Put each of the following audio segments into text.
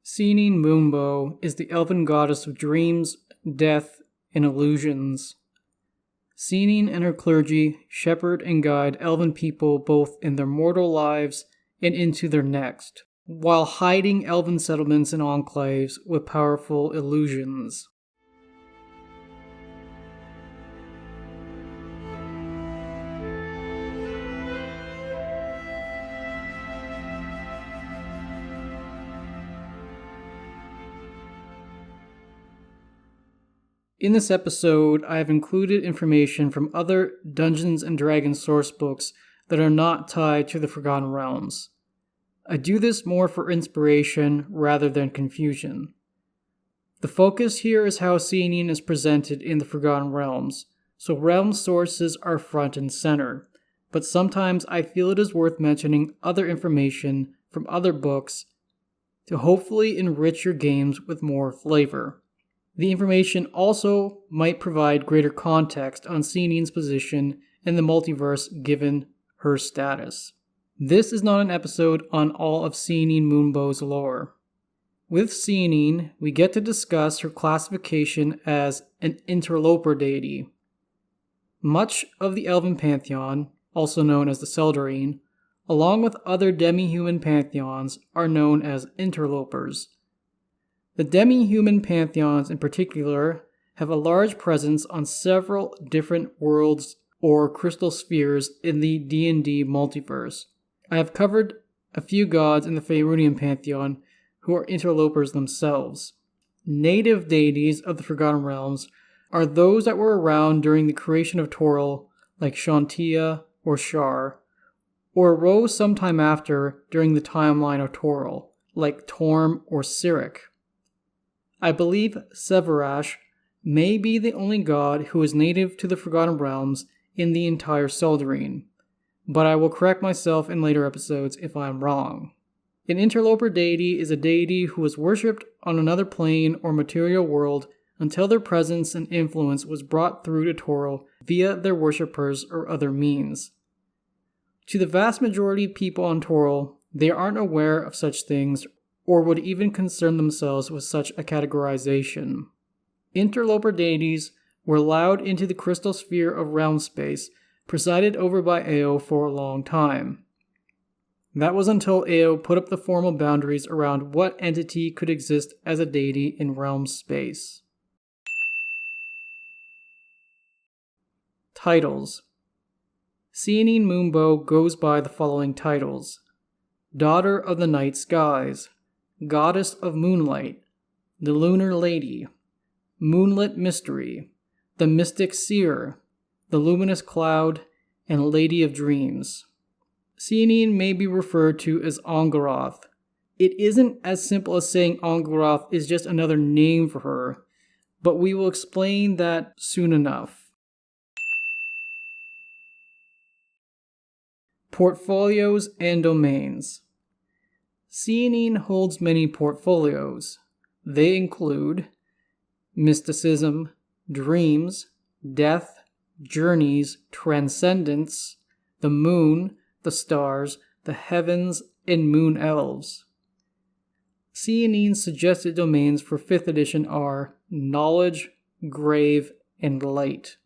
Sehanine Moonbow is the Elven goddess of dreams, death, and illusions. Sehanine and her clergy shepherd and guide Elven people both in their mortal lives and into their next, while hiding Elven settlements and enclaves with powerful illusions. In this episode, I have included information from other Dungeons & Dragons sourcebooks that are not tied to the Forgotten Realms. I do this more for inspiration rather than confusion. The focus here is how Sehanine is presented in the Forgotten Realms, so realm sources are front and center, but sometimes I feel it is worth mentioning other information from other books to hopefully enrich your games with more flavor. The information also might provide greater context on Sehanine's position in the multiverse given her status. This is not an episode on all of Sehanine Moonbow's lore. With Sehanine, we get to discuss her classification as an interloper deity. Much of the Elven Pantheon, also known as the Seldarine, along with other demi-human pantheons, are known as interlopers. The demi-human pantheons in particular have a large presence on several different worlds or crystal spheres in the D&D multiverse. I have covered a few gods in the Faerunian pantheon who are interlopers themselves. Native deities of the Forgotten Realms are those that were around during the creation of Toril, like Shantia or Shar, or arose sometime after during the timeline of Toril, like Torm or Cyric. I believe Severash may be the only god who is native to the Forgotten Realms in the entire Seldarine, but I will correct myself in later episodes if I am wrong. An interloper deity is a deity who was worshipped on another plane or material world until their presence and influence was brought through to Toril via their worshippers or other means. To the vast majority of people on Toril, they aren't aware of such things or would even concern themselves with such a categorization. Interloper deities were allowed into the crystal sphere of realm space, presided over by Ao for a long time. That was until Ao put up the formal boundaries around what entity could exist as a deity in realm space. Titles. Sehanine Moonbow goes by the following titles: Daughter of the Night Skies, Goddess of Moonlight, the Lunar Lady, Moonlit Mystery, the Mystic Seer, the Luminous Cloud, and Lady of Dreams. Sehanine may be referred to as Angaroth. It isn't as simple as saying Angaroth is just another name for her, but we will explain that soon enough. Portfolios and domains. Sehanine holds many portfolios. They include mysticism, dreams, death, journeys, transcendence, the moon, the stars, the heavens, and moon elves. Sehanine's suggested domains for 5th edition are knowledge, grave, and light.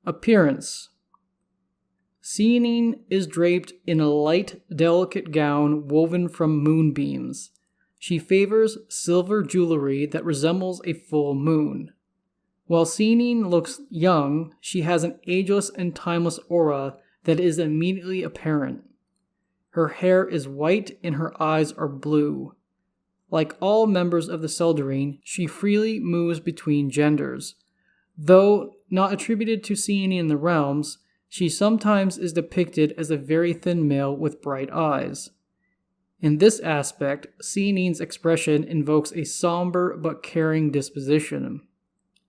Appearance. Sehanine is draped in a light, delicate gown woven from moonbeams. She favors silver jewelry that resembles a full moon. While Sehanine looks young, she has an ageless and timeless aura that is immediately apparent. Her hair is white and her eyes are blue. Like all members of the Seldarine, she freely moves between genders. Though not attributed to Sehanine in the realms, she sometimes is depicted as a very thin male with bright eyes. In this aspect, Sehanine's expression invokes a somber but caring disposition.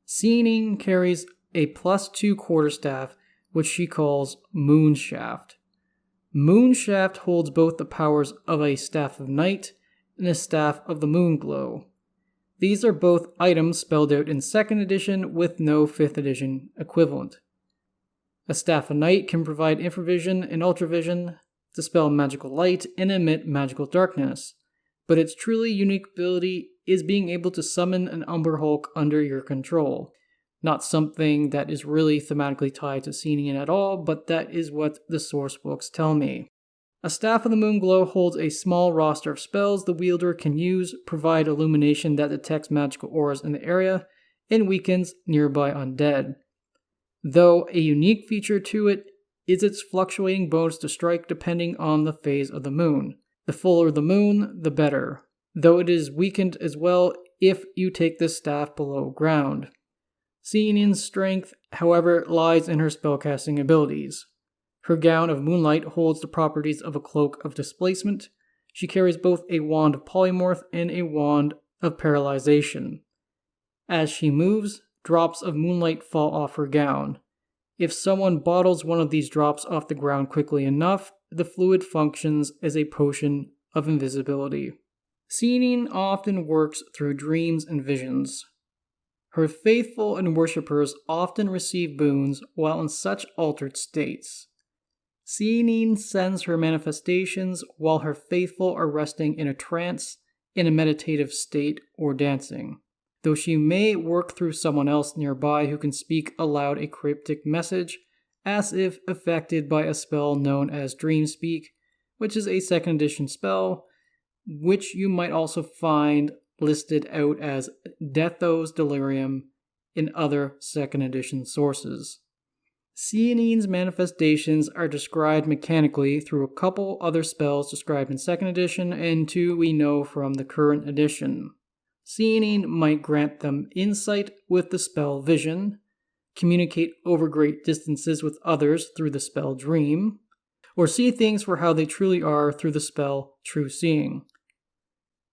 Sehanine carries a +2 quarterstaff, which she calls Moonshaft. Moonshaft holds both the powers of a Staff of Night and a Staff of the Moonglow. These are both items spelled out in 2nd edition with no 5th edition equivalent. A Staff of Night can provide infravision and ultravision. dispel magical light, and emit magical darkness. But its truly unique ability is being able to summon an Umber Hulk under your control. Not something that is really thematically tied to Sehanine at all, but that is what the source books tell me. A Staff of the Moonglow holds a small roster of spells the wielder can use, provide illumination that detects magical auras in the area, and weakens nearby undead. Though a unique feature to it is its fluctuating bonus to strike depending on the phase of the moon. The fuller the moon, the better, though it is weakened as well if you take this staff below ground. Sehanine's strength, however, lies in her spellcasting abilities. Her gown of moonlight holds the properties of a cloak of displacement. She carries both a wand of polymorph and a wand of paralyzation. As she moves, drops of moonlight fall off her gown. If someone bottles one of these drops off the ground quickly enough, the fluid functions as a potion of invisibility. Sehanine often works through dreams and visions. Her faithful and worshippers often receive boons while in such altered states. Sehanine sends her manifestations while her faithful are resting in a trance, in a meditative state, or dancing. Though she may work through someone else nearby who can speak aloud a cryptic message, as if affected by a spell known as Dreamspeak, which is a 2nd edition spell, which you might also find listed out as Dethos Delirium in other 2nd edition sources. Sehanine's manifestations are described mechanically through a couple other spells described in 2nd edition and 2 we know from the current edition. Sehanine might grant them insight with the spell Vision, communicate over great distances with others through the spell Dream, or see things for how they truly are through the spell True Seeing.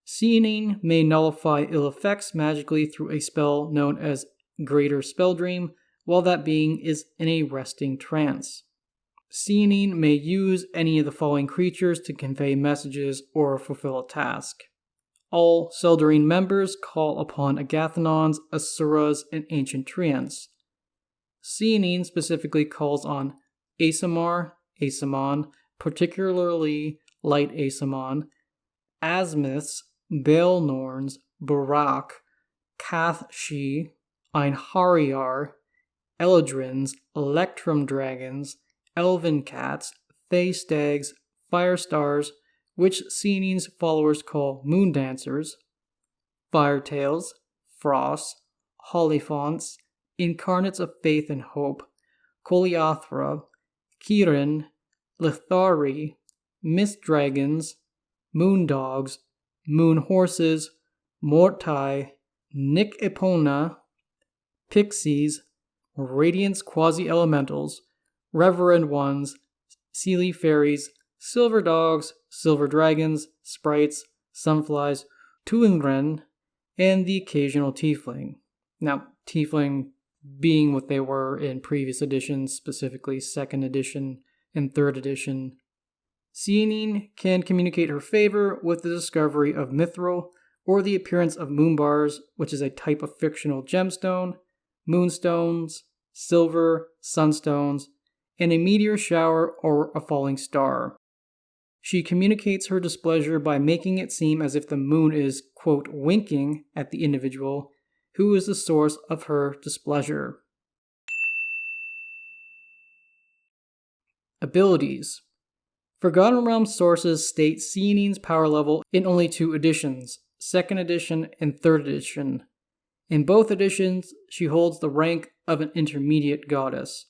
Sehanine may nullify ill effects magically through a spell known as Greater Spell Dream, while that being is in a resting trance. Sehanine may use any of the following creatures to convey messages or fulfill a task. All Seldarine members call upon Agathanons, Asuras, and Ancient Treants. Sehanine specifically calls on Aasimar, Aasimon, particularly Light Aasimon, Asmiths, Baelnorns, Barak, Kath-Shi, Einhariar, Eladrins, Electrum Dragons, Elven Cats, Fey Stags, Fire Stars, which Sehanine's followers call Moon Dancers, Firetails, Frosts, Holiphants, Incarnates of Faith and Hope, Koliathra, Kirin, Lithari, Mist Dragons, Moon Dogs, Moon Horses, Mortai, Nick Epona, Pixies, Radiance Quasi-Elementals, Reverend Ones, Seelie Fairies, Silver Dogs, Silver Dragons, Sprites, Sunflies, Tuingren, and the occasional Tiefling. Now, Tiefling being what they were in previous editions, specifically 2nd edition and 3rd edition. Sehanine can communicate her favor with the discovery of Mithril, or the appearance of moonbars, which is a type of fictional gemstone, moonstones, silver, sunstones, and a meteor shower or a falling star. She communicates her displeasure by making it seem as if the moon is, quote, winking at the individual who is the source of her displeasure. Abilities. Forgotten Realms sources state Sehanine's power level in only 2 editions, 2nd edition and 3rd edition. In both editions, she holds the rank of an intermediate goddess.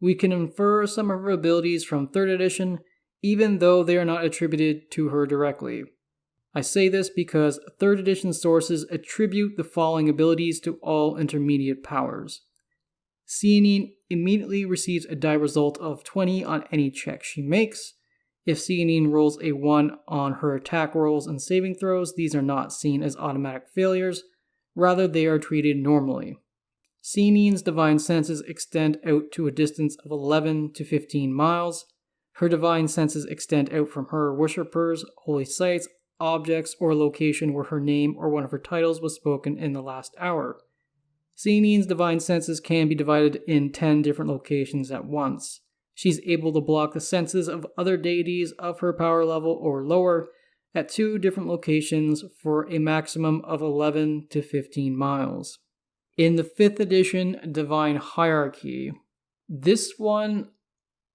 We can infer some of her abilities from 3rd edition, even though they are not attributed to her directly. I say this because 3rd edition sources attribute the following abilities to all intermediate powers. Sehanine immediately receives a die result of 20 on any check she makes. If Sehanine rolls a 1 on her attack rolls and saving throws, these are not seen as automatic failures, rather they are treated normally. Sehanine's divine senses extend out to a distance of 11 to 15 miles. Her divine senses extend out from her worshippers, holy sites, objects, or location where her name or one of her titles was spoken in the last hour. Sehanine's divine senses can be divided in 10 different locations at once. She's able to block the senses of other deities of her power level or lower at 2 different locations for a maximum of 11 to 15 miles. In the 5th edition Divine Hierarchy, this one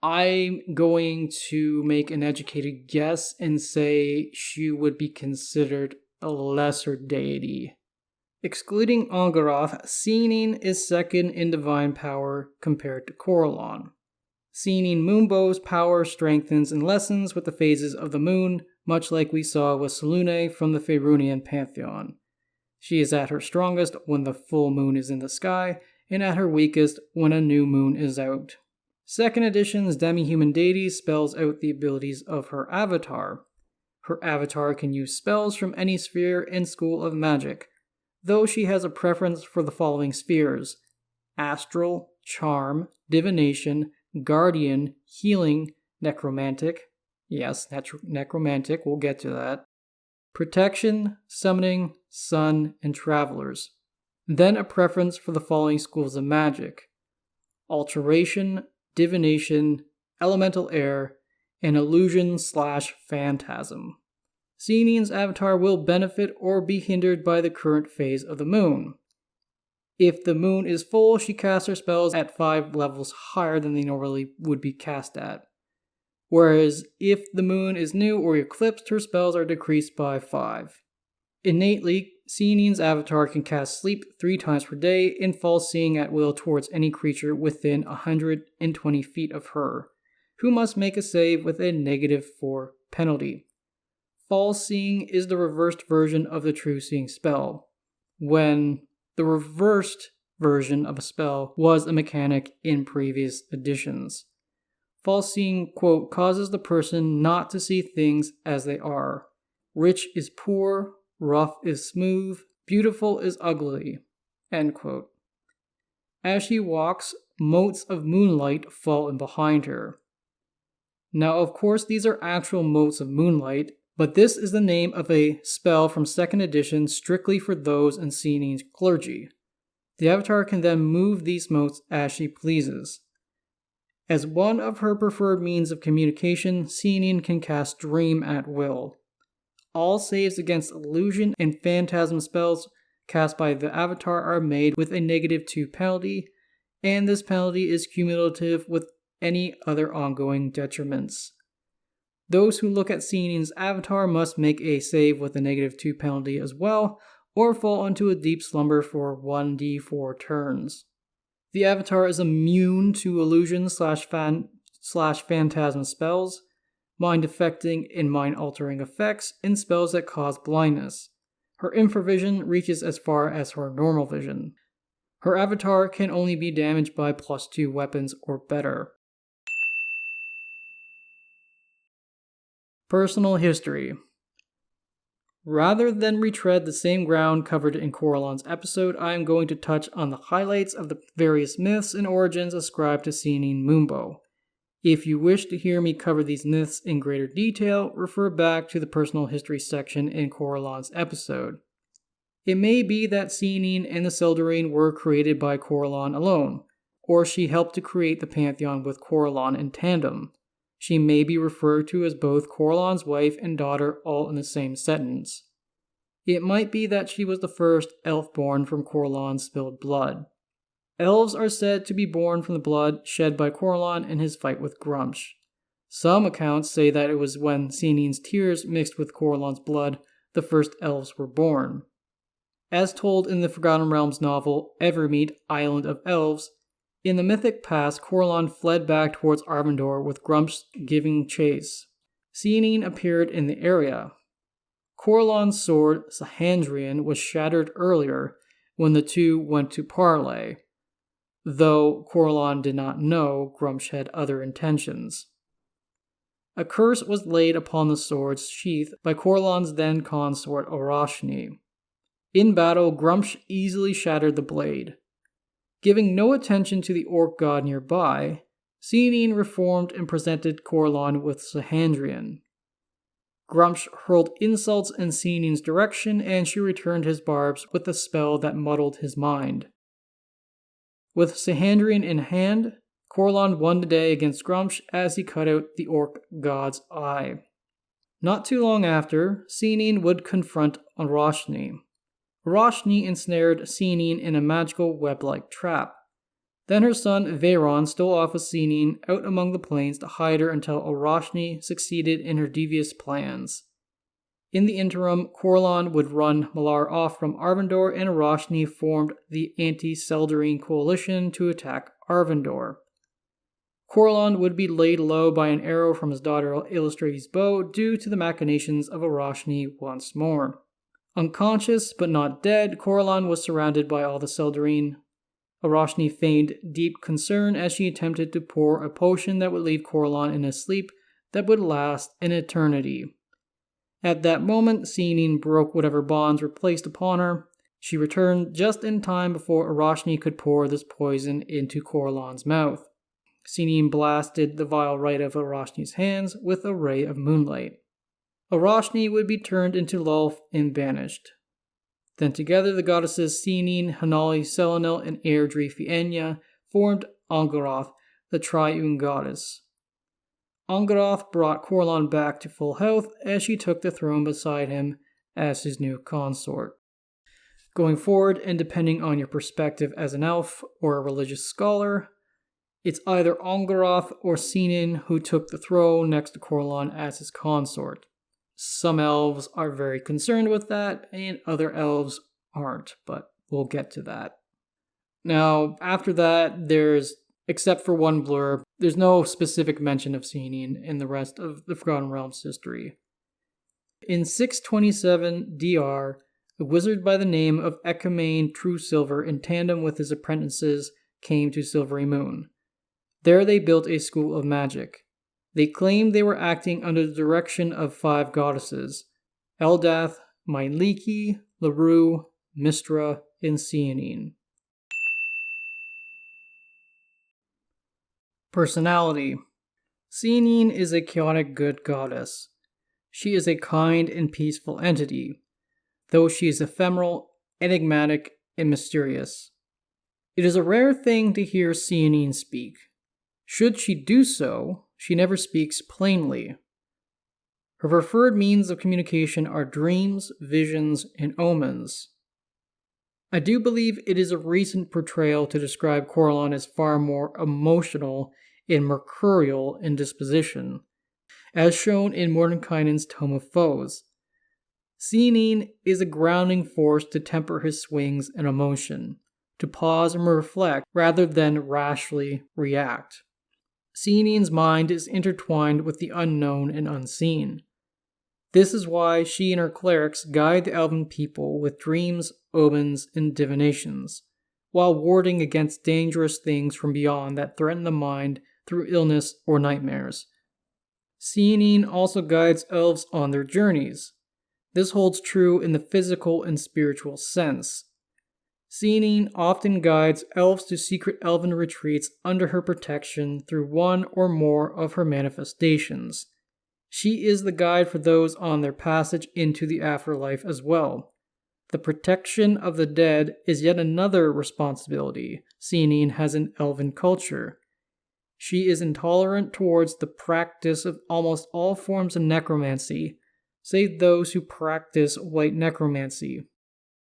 I'm going to make an educated guess and say she would be considered a lesser deity. Excluding Angaroth, Sehanine is second in divine power compared to Corellon. Sehanine Moonbow's power strengthens and lessens with the phases of the moon, much like we saw with Selûne from the Faerûnian Pantheon. She is at her strongest when the full moon is in the sky, and at her weakest when a new moon is out. 2nd edition's demi-human deity spells out the abilities of her avatar. Her avatar can use spells from any sphere and school of magic, though she has a preference for the following spheres: astral, charm, divination, guardian, healing, necromantic, yes, necromantic, we'll get to that, protection, summoning, sun, and travelers. Then a preference for the following schools of magic: alteration, divination, elemental air, and illusion/phantasm. Sehanine's avatar will benefit or be hindered by the current phase of the moon. If the moon is full, she casts her spells at 5 levels higher than they normally would be cast at. Whereas if the moon is new or eclipsed, her spells are decreased by 5. Innately, Sehanine's avatar can cast sleep 3 times per day and false seeing at will towards any creature within 120 feet of her, who must make a save with a -4 penalty. False seeing is the reversed version of the true seeing spell, when the reversed version of a spell was a mechanic in previous editions. False seeing, quote, causes the person not to see things as they are. Rich is poor, rough is smooth, beautiful is ugly, end quote. As she walks, motes of moonlight fall in behind her. Now, of course, these are actual motes of moonlight, but this is the name of a spell from 2nd edition strictly for those in Sehanine's Clergy. The avatar can then move these motes as she pleases. As one of her preferred means of communication, Sehanine can cast Dream at will. All saves against illusion and phantasm spells cast by the avatar are made with a -2 penalty, and this penalty is cumulative with any other ongoing detriments. Those who look at Sehanine's avatar must make a save with a -2 penalty as well, or fall into a deep slumber for 1d4 turns. The avatar is immune to illusion/phantasm spells, mind-affecting and mind-altering effects, and spells that cause blindness. Her infravision reaches as far as her normal vision. Her avatar can only be damaged by +2 weapons or better. Personal history. Rather than retread the same ground covered in Corellon's episode, I am going to touch on the highlights of the various myths and origins ascribed to Sehanine Moonbow. If you wish to hear me cover these myths in greater detail, refer back to the personal history section in Corellon's episode. It may be that Sehanine and the Sildarine were created by Corellon alone, or she helped to create the Pantheon with Corellon in tandem. She may be referred to as both Corellon's wife and daughter all in the same sentence. It might be that she was the first elf born from Corellon's spilled blood. Elves are said to be born from the blood shed by Corellon in his fight with Grumsh. Some accounts say that it was when Sehanine's tears mixed with Corellon's blood the first elves were born. As told in the Forgotten Realms novel Evermeet, Island of Elves, in the mythic past, Corellon fled back towards Arvindor with Grumsh giving chase. Sehanine appeared in the area. Corellon's sword, Sehandrian, was shattered earlier when the two went to parley, though Corellon did not know Grumsh had other intentions. A curse was laid upon the sword's sheath by Corellon's then consort Oroshni. In battle, Grumsh easily shattered the blade. Giving no attention to the orc god nearby, Sehanine reformed and presented Corellon with Sehandrian. Grumsh hurled insults in Sehanine's direction, and she returned his barbs with a spell that muddled his mind. With Sehandrian in hand, Corlon won the day against Grumsh as he cut out the orc god's eye. Not too long after, Sehanine would confront Aroshni. Aroshni ensnared Sehanine in a magical web-like trap. Then her son Veyron stole off with Sehanine out among the plains to hide her until Aroshni succeeded in her devious plans. In the interim, Corlon would run Malar off from Arvindor, and Aroshni formed the anti-Seldarine coalition to attack Arvindor. Corlon would be laid low by an arrow from his daughter Illustrate's bow due to the machinations of Aroshni once more. Unconscious but not dead, Corlon was surrounded by all the Seldarine. Aroshni feigned deep concern as she attempted to pour a potion that would leave Corlon in a sleep that would last an eternity. At that moment, Sehanine broke whatever bonds were placed upon her. She returned just in time before Aroshni could pour this poison into Corlon's mouth. Sehanine blasted the vial right out of Aroshni's hands with a ray of moonlight. Aroshni would be turned into Lolth and banished. Then together the goddesses Sehanine, Hanali, Selanel, and Airdrie Fienna formed Angaroth, the triune goddess. Angaroth brought Corlon back to full health as she took the throne beside him as his new consort. Going forward, and depending on your perspective as an elf or a religious scholar, it's either Angaroth or Sehanine who took the throne next to Corlon as his consort. Some elves are very concerned with that, and other elves aren't, but we'll get to that. Now, after that, except for one blurb, there's no specific mention of Sehanine in the rest of the Forgotten Realms history. In 627 DR, a wizard by the name of Ecumane Truesilver, in tandem with his apprentices, came to Silvery Moon. There they built a school of magic. They claimed they were acting under the direction of 5 goddesses: Eldath, Myliki, Larue, Mistra, and Sehanine. Personality. Sehanine is a chaotic good goddess. She is a kind and peaceful entity, though she is ephemeral, enigmatic, and mysterious. It is a rare thing to hear Sehanine speak. Should she do so, she never speaks plainly. Her preferred means of communication are dreams, visions, and omens. I do believe it is a recent portrayal to describe Corlon as far more emotional and mercurial in disposition, as shown in Mordenkainen's Tome of Foes. Sehanine is a grounding force to temper his swings and emotion, to pause and reflect rather than rashly react. Seahanine's mind is intertwined with the unknown and unseen. This is why she and her clerics guide the elven people with dreams, omens, and divinations, while warding against dangerous things from beyond that threaten the mind through illness or nightmares. Sehanine also guides elves on their journeys. This holds true in the physical and spiritual sense. Sehanine often guides elves to secret elven retreats under her protection through one or more of her manifestations. She is the guide for those on their passage into the afterlife as well. The protection of the dead is yet another responsibility Sehanine has in elven culture. She is intolerant towards the practice of almost all forms of necromancy, save those who practice white necromancy.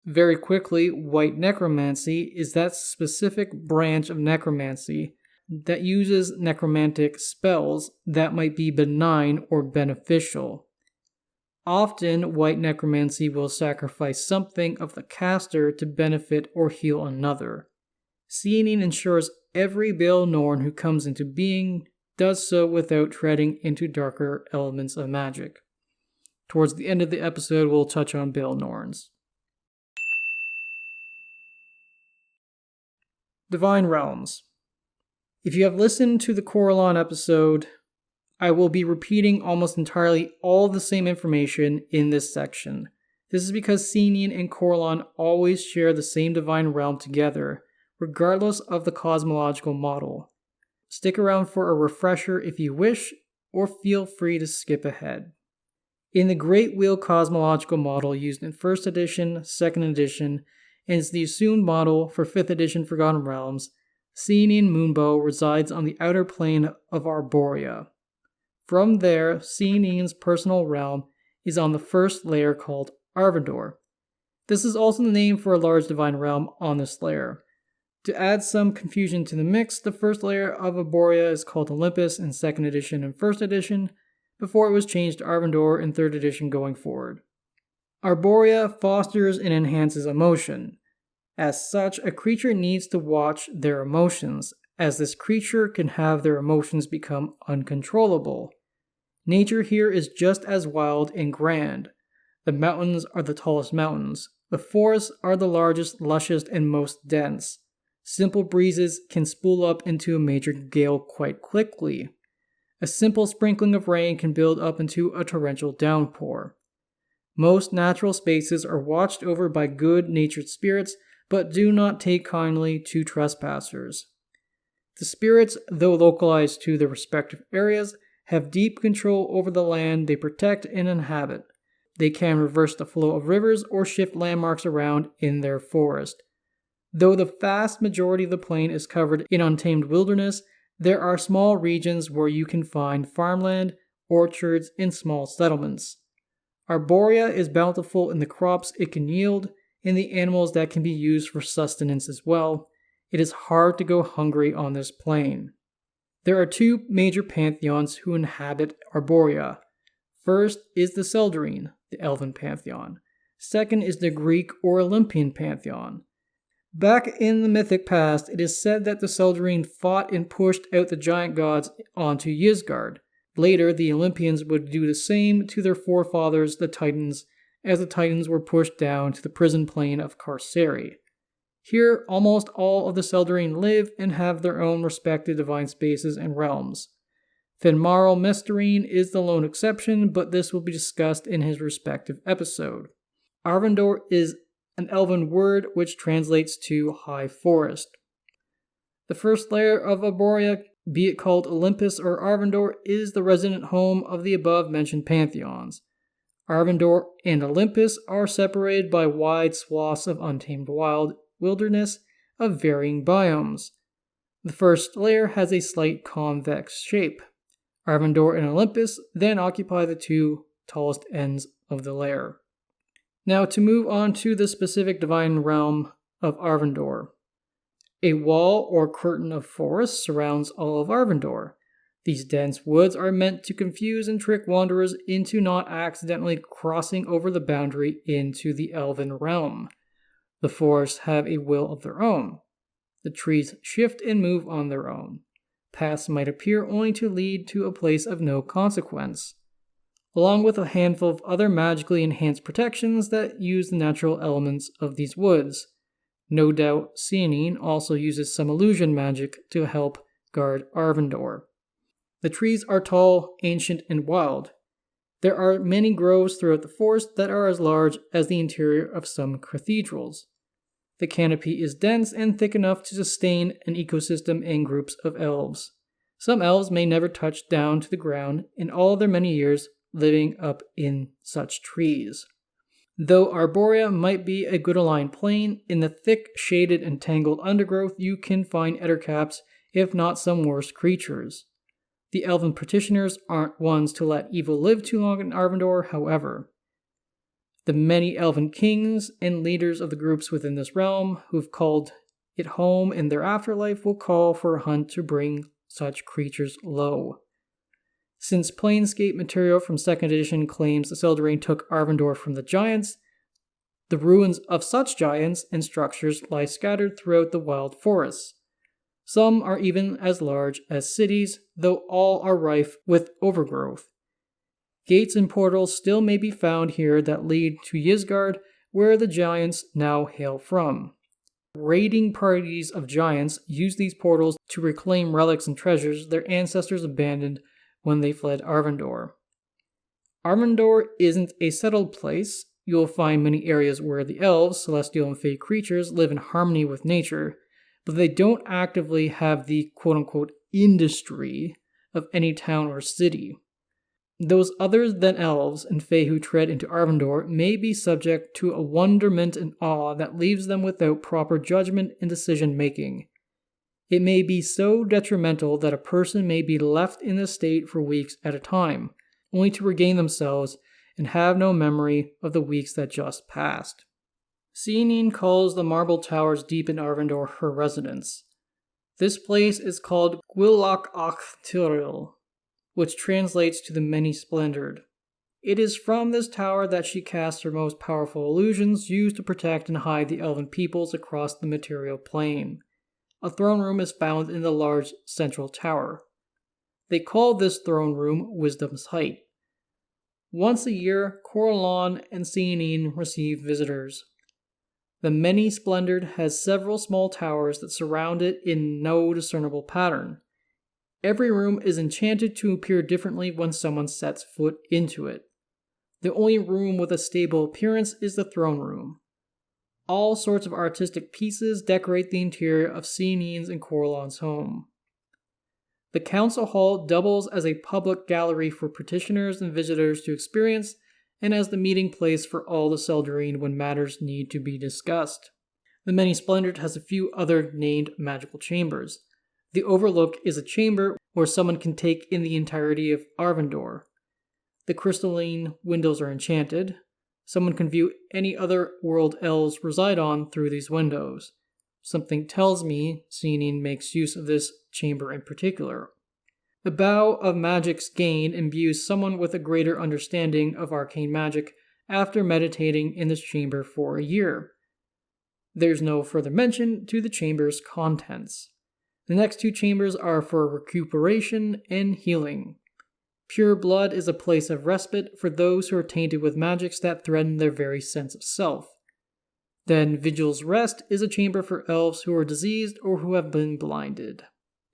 Very quickly, white necromancy is that specific branch of necromancy that uses necromantic spells that might be benign or beneficial. Often, white necromancy will sacrifice something of the caster to benefit or heal another. Sehanine ensures every Baal Norn who comes into being does so without treading into darker elements of magic. Towards the end of the episode, we'll touch on Baal Norns. Divine Realms. If you have listened to the Corlon episode, I will be repeating almost entirely all the same information in this section. This is because Sehanine and Corlon always share the same divine realm together, regardless of the cosmological model. Stick around for a refresher if you wish, or feel free to skip ahead. In the Great Wheel cosmological model used in 1st edition, 2nd edition, and is the assumed model for 5th edition Forgotten Realms, Sehanine Moonbow resides on the outer plane of Arborea. From there, Sehanine's personal realm is on the first layer called Arvindor. This is also the name for a large divine realm on this layer. To add some confusion to the mix, the first layer of Arborea is called Olympus in 2nd edition and 1st edition, before it was changed to Arvindor in 3rd edition going forward. Arborea fosters and enhances emotion. As such, a creature needs to watch their emotions, as this creature can have their emotions become uncontrollable. Nature here is just as wild and grand. The mountains are the tallest mountains. The forests are the largest, lushest, and most dense. Simple breezes can spool up into a major gale quite quickly. A simple sprinkling of rain can build up into a torrential downpour. Most natural spaces are watched over by good-natured spirits, but do not take kindly to trespassers. The spirits, though localized to their respective areas, have deep control over the land they protect and inhabit. They can reverse the flow of rivers or shift landmarks around in their forest. Though the vast majority of the plain is covered in untamed wilderness, there are small regions where you can find farmland, orchards, and small settlements. Arborea is bountiful in the crops it can yield and the animals that can be used for sustenance as well. It is hard to go hungry on this plain. There are two major pantheons who inhabit Arborea. First is the Seldarine, the Elven pantheon. Second is the Greek or Olympian pantheon. Back in the mythic past, it is said that the Seldarine fought and pushed out the giant gods onto Ysgard. Later, the Olympians would do the same to their forefathers, the Titans, as the Titans were pushed down to the prison plane of Carceri. Here, almost all of the Seldarine live and have their own respective divine spaces and realms. Finmarl Mestarine is the lone exception, but this will be discussed in his respective episode. Arvindor is an Elven word which translates to high forest. The first layer of Arborea, be it called Olympus or Arvindor, is the resident home of the above-mentioned pantheons. Arvindor and Olympus are separated by wide swaths of untamed wild wilderness of varying biomes. The first layer has a slight convex shape. Arvindor and Olympus then occupy the two tallest ends of the layer. Now to move on to the specific divine realm of Arvindor. A wall or curtain of forest surrounds all of Arvindor. These dense woods are meant to confuse and trick wanderers into not accidentally crossing over the boundary into the Elven realm. The forests have a will of their own. The trees shift and move on their own. Paths might appear only to lead to a place of no consequence, along with a handful of other magically enhanced protections that use the natural elements of these woods. No doubt, Sehanine also uses some illusion magic to help guard Arvindor. The trees are tall, ancient, and wild. There are many groves throughout the forest that are as large as the interior of some cathedrals. The canopy is dense and thick enough to sustain an ecosystem and groups of elves. Some elves may never touch down to the ground in all their many years living up in such trees. Though Arborea might be a good aligned plain, in the thick, shaded, and tangled undergrowth you can find ettercaps, if not some worse creatures. The Elven petitioners aren't ones to let evil live too long in Arvindor, however. The many Elven kings and leaders of the groups within this realm who've called it home in their afterlife will call for a hunt to bring such creatures low. Since Planescape material from 2nd edition claims the Seldarine took Arvindor from the giants, the ruins of such giants and structures lie scattered throughout the wild forests. Some are even as large as cities, though all are rife with overgrowth. Gates and portals still may be found here that lead to Ysgard, where the giants now hail from. Raiding parties of giants use these portals to reclaim relics and treasures their ancestors abandoned when they fled Arvindor. Arvindor isn't a settled place. You'll find many areas where the elves, celestial and fey creatures, live in harmony with nature, but they don't actively have the quote-unquote industry of any town or city. Those other than elves and fey who tread into Arvindor may be subject to a wonderment and awe that leaves them without proper judgment and decision-making. It may be so detrimental that a person may be left in this state for weeks at a time, only to regain themselves and have no memory of the weeks that just passed. Sehanine calls the marble towers deep in Arvindor her residence. This place is called Gwilach Tiril, which translates to the many-splendored. It is from this tower that she casts her most powerful illusions used to protect and hide the Elven peoples across the material plane. A throne room is found in the large central tower. They call this throne room Wisdom's Height. Once a year, Corellon and Sehanine receive visitors. The many-splendored has several small towers that surround it in no discernible pattern. Every room is enchanted to appear differently when someone sets foot into it. The only room with a stable appearance is the throne room. All sorts of artistic pieces decorate the interior of Sehanine's and Corellon's home. The council hall doubles as a public gallery for petitioners and visitors to experience, and as the meeting place for all the Seldarine when matters need to be discussed. The Many-Splendored has a few other named magical chambers. The Overlook is a chamber where someone can take in the entirety of Arvindor. The crystalline windows are enchanted. Someone can view any other world elves reside on through these windows. Something tells me Sehanine makes use of this chamber in particular. The Bow of Magic's gain imbues someone with a greater understanding of arcane magic after meditating in this chamber for a year. There's no further mention to the chamber's contents. The next two chambers are for recuperation and healing. Pure Blood is a place of respite for those who are tainted with magics that threaten their very sense of self. Then Vigil's Rest is a chamber for elves who are diseased or who have been blinded.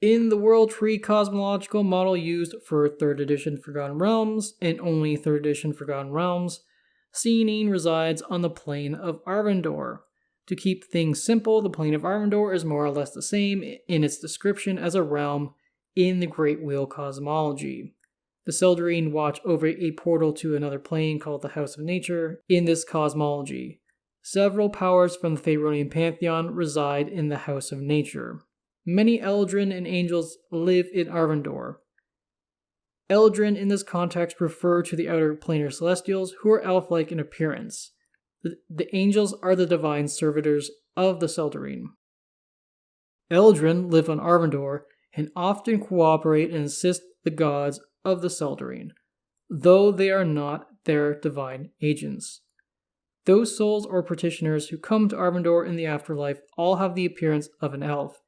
In the World Tree cosmological model used for 3rd edition Forgotten Realms, and only 3rd edition Forgotten Realms, Sehanine resides on the plane of Arvindor. To keep things simple, the plane of Arvindor is more or less the same in its description as a realm in the Great Wheel cosmology. The Seldarine watch over a portal to another plane called the House of Nature in this cosmology. Several powers from the Faeronian Pantheon reside in the House of Nature. Many Eldrin and angels live in Arvindor. Eldrin in this context refer to the outer planar celestials who are elf-like in appearance. The angels are the divine servitors of the Seldarine. Eldrin live on Arvindor and often cooperate and assist the gods of the Seldarine, though they are not their divine agents. Those souls or petitioners who come to Arvindor in the afterlife all have the appearance of an elf,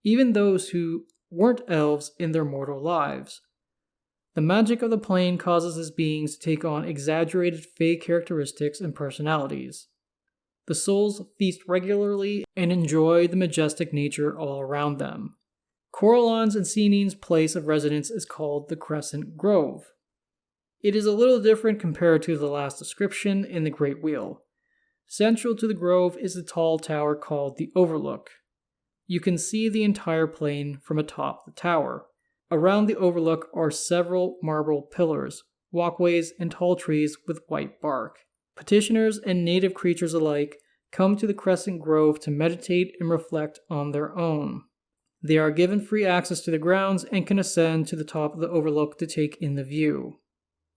even those who weren't elves in their mortal lives. The magic of the plane causes these beings to take on exaggerated fey characteristics and personalities. The souls feast regularly and enjoy the majestic nature all around them. Corellon's and Sehanine's place of residence is called the Crescent Grove. It is a little different compared to the last description in the Great Wheel. Central to the grove is the tall tower called the Overlook. You can see the entire plane from atop the tower. Around the Overlook are several marble pillars, walkways, and tall trees with white bark. Petitioners and native creatures alike come to the Crescent Grove to meditate and reflect on their own. They are given free access to the grounds and can ascend to the top of the Overlook to take in the view.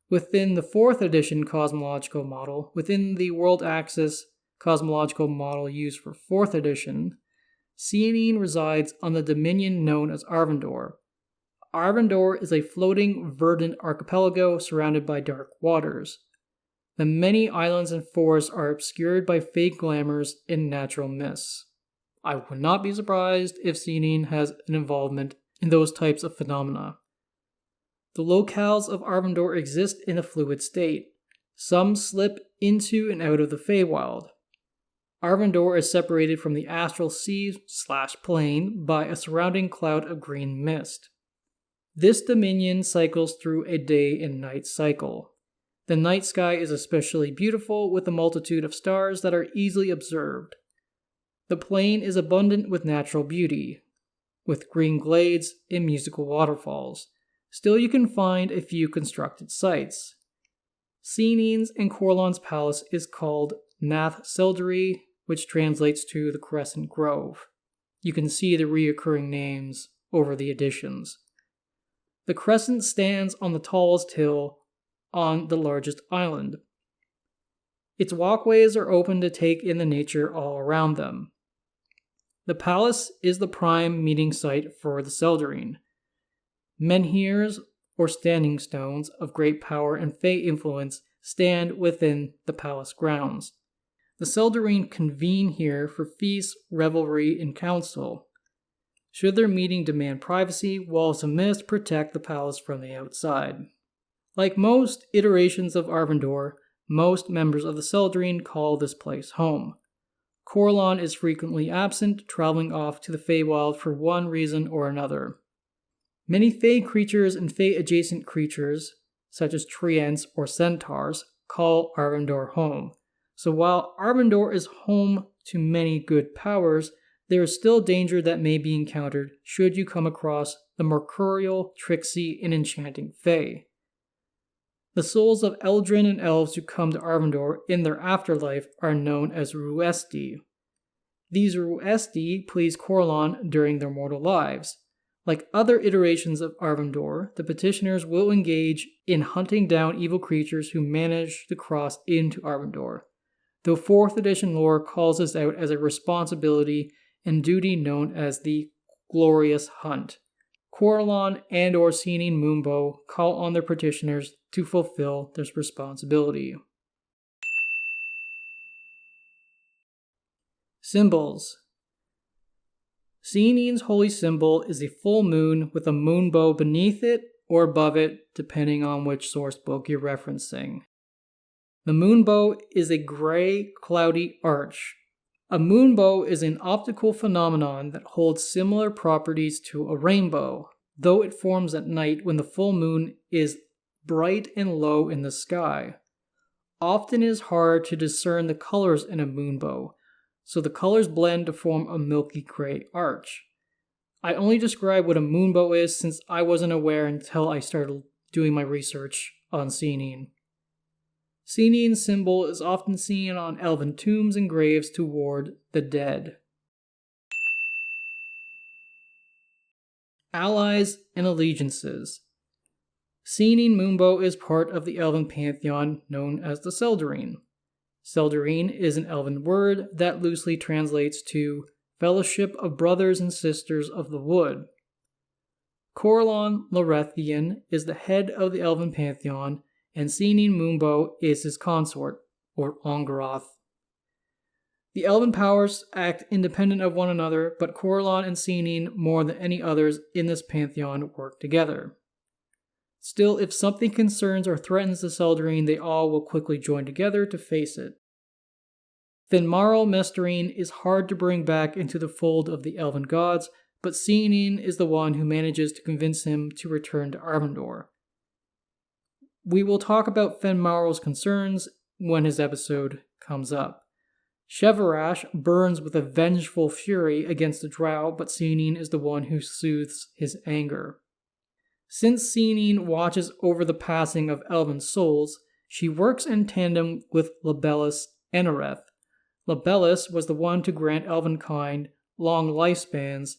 Within the 4th edition cosmological model, within the world axis cosmological model used for 4th edition, Sehanine resides on the dominion known as Arvindor. Arvindor is a floating, verdant archipelago surrounded by dark waters. The many islands and forests are obscured by fake glamours and natural mists. I would not be surprised if Sehanine has an involvement in those types of phenomena. The locales of Arvindor exist in a fluid state. Some slip into and out of the Feywild. Arvindor is separated from the astral sea/plane by a surrounding cloud of green mist. This dominion cycles through a day and night cycle. The night sky is especially beautiful with a multitude of stars that are easily observed. The plain is abundant with natural beauty, with green glades and musical waterfalls. Still, you can find a few constructed sites. Sehanine's and Corellon's palace is called Nath Seldari, which translates to the Crescent Grove. You can see the reoccurring names over the additions. The crescent stands on the tallest hill on the largest island. Its walkways are open to take in the nature all around them. The palace is the prime meeting site for the Seldarine. Menhirs, or standing stones of great power and fey influence, stand within the palace grounds. The Seldarine convene here for feasts, revelry, and council. Should their meeting demand privacy, walls of mist protect the palace from the outside. Like most iterations of Arvindor, most members of the Seldarine call this place home. Corlon is frequently absent, traveling off to the Feywild for one reason or another. Many Fey creatures and Fey-adjacent creatures, such as treants or centaurs, call Arvindor home. So while Arvindor is home to many good powers, there is still danger that may be encountered should you come across the mercurial, tricksy, and enchanting Fey. The souls of Eldrin and elves who come to Arvindor in their afterlife are known as Ruesti. These Ruesti please Corlon during their mortal lives. Like other iterations of Arvindor, the petitioners will engage in hunting down evil creatures who manage to cross into Arvindor, though 4th edition lore calls this out as a responsibility and duty known as the Glorious Hunt. Corlon and or Sehanine Moonbow call on their petitioners to fulfill this responsibility. Symbols. Sehanine's holy symbol is a full moon with a moonbow beneath it or above it, depending on which source book you're referencing. The moonbow is a gray, cloudy arch. A moonbow is an optical phenomenon that holds similar properties to a rainbow, though it forms at night when the full moon is bright and low in the sky. Often it is hard to discern the colors in a moonbow, so the colors blend to form a milky gray arch. I only describe what a moonbow is since I wasn't aware until I started doing my research on Sehanine. Sehanine's symbol is often seen on elven tombs and graves to ward the dead. Allies and allegiances. Sehanine Moonbow is part of the elven pantheon known as the Seldarine. Seldarine is an elven word that loosely translates to Fellowship of Brothers and Sisters of the Wood. Corlon Lorethian is the head of the elven pantheon, and Sehanine Moonbow is his consort, or Ongaroth. The elven powers act independent of one another, but Corlon and Sehanine, more than any others in this pantheon, work together. Still, if something concerns or threatens the Seldarine, they all will quickly join together to face it. Finmarl Mestarine is hard to bring back into the fold of the elven gods, but Sehanine is the one who manages to convince him to return to Arvindor. We will talk about Finmarl's concerns when his episode comes up. Shevarash burns with a vengeful fury against the drow, but Sehanine is the one who soothes his anger. Since Sehanine watches over the passing of elven souls, she works in tandem with Libellus Enareth. Libellus was the one to grant elvenkind long lifespans,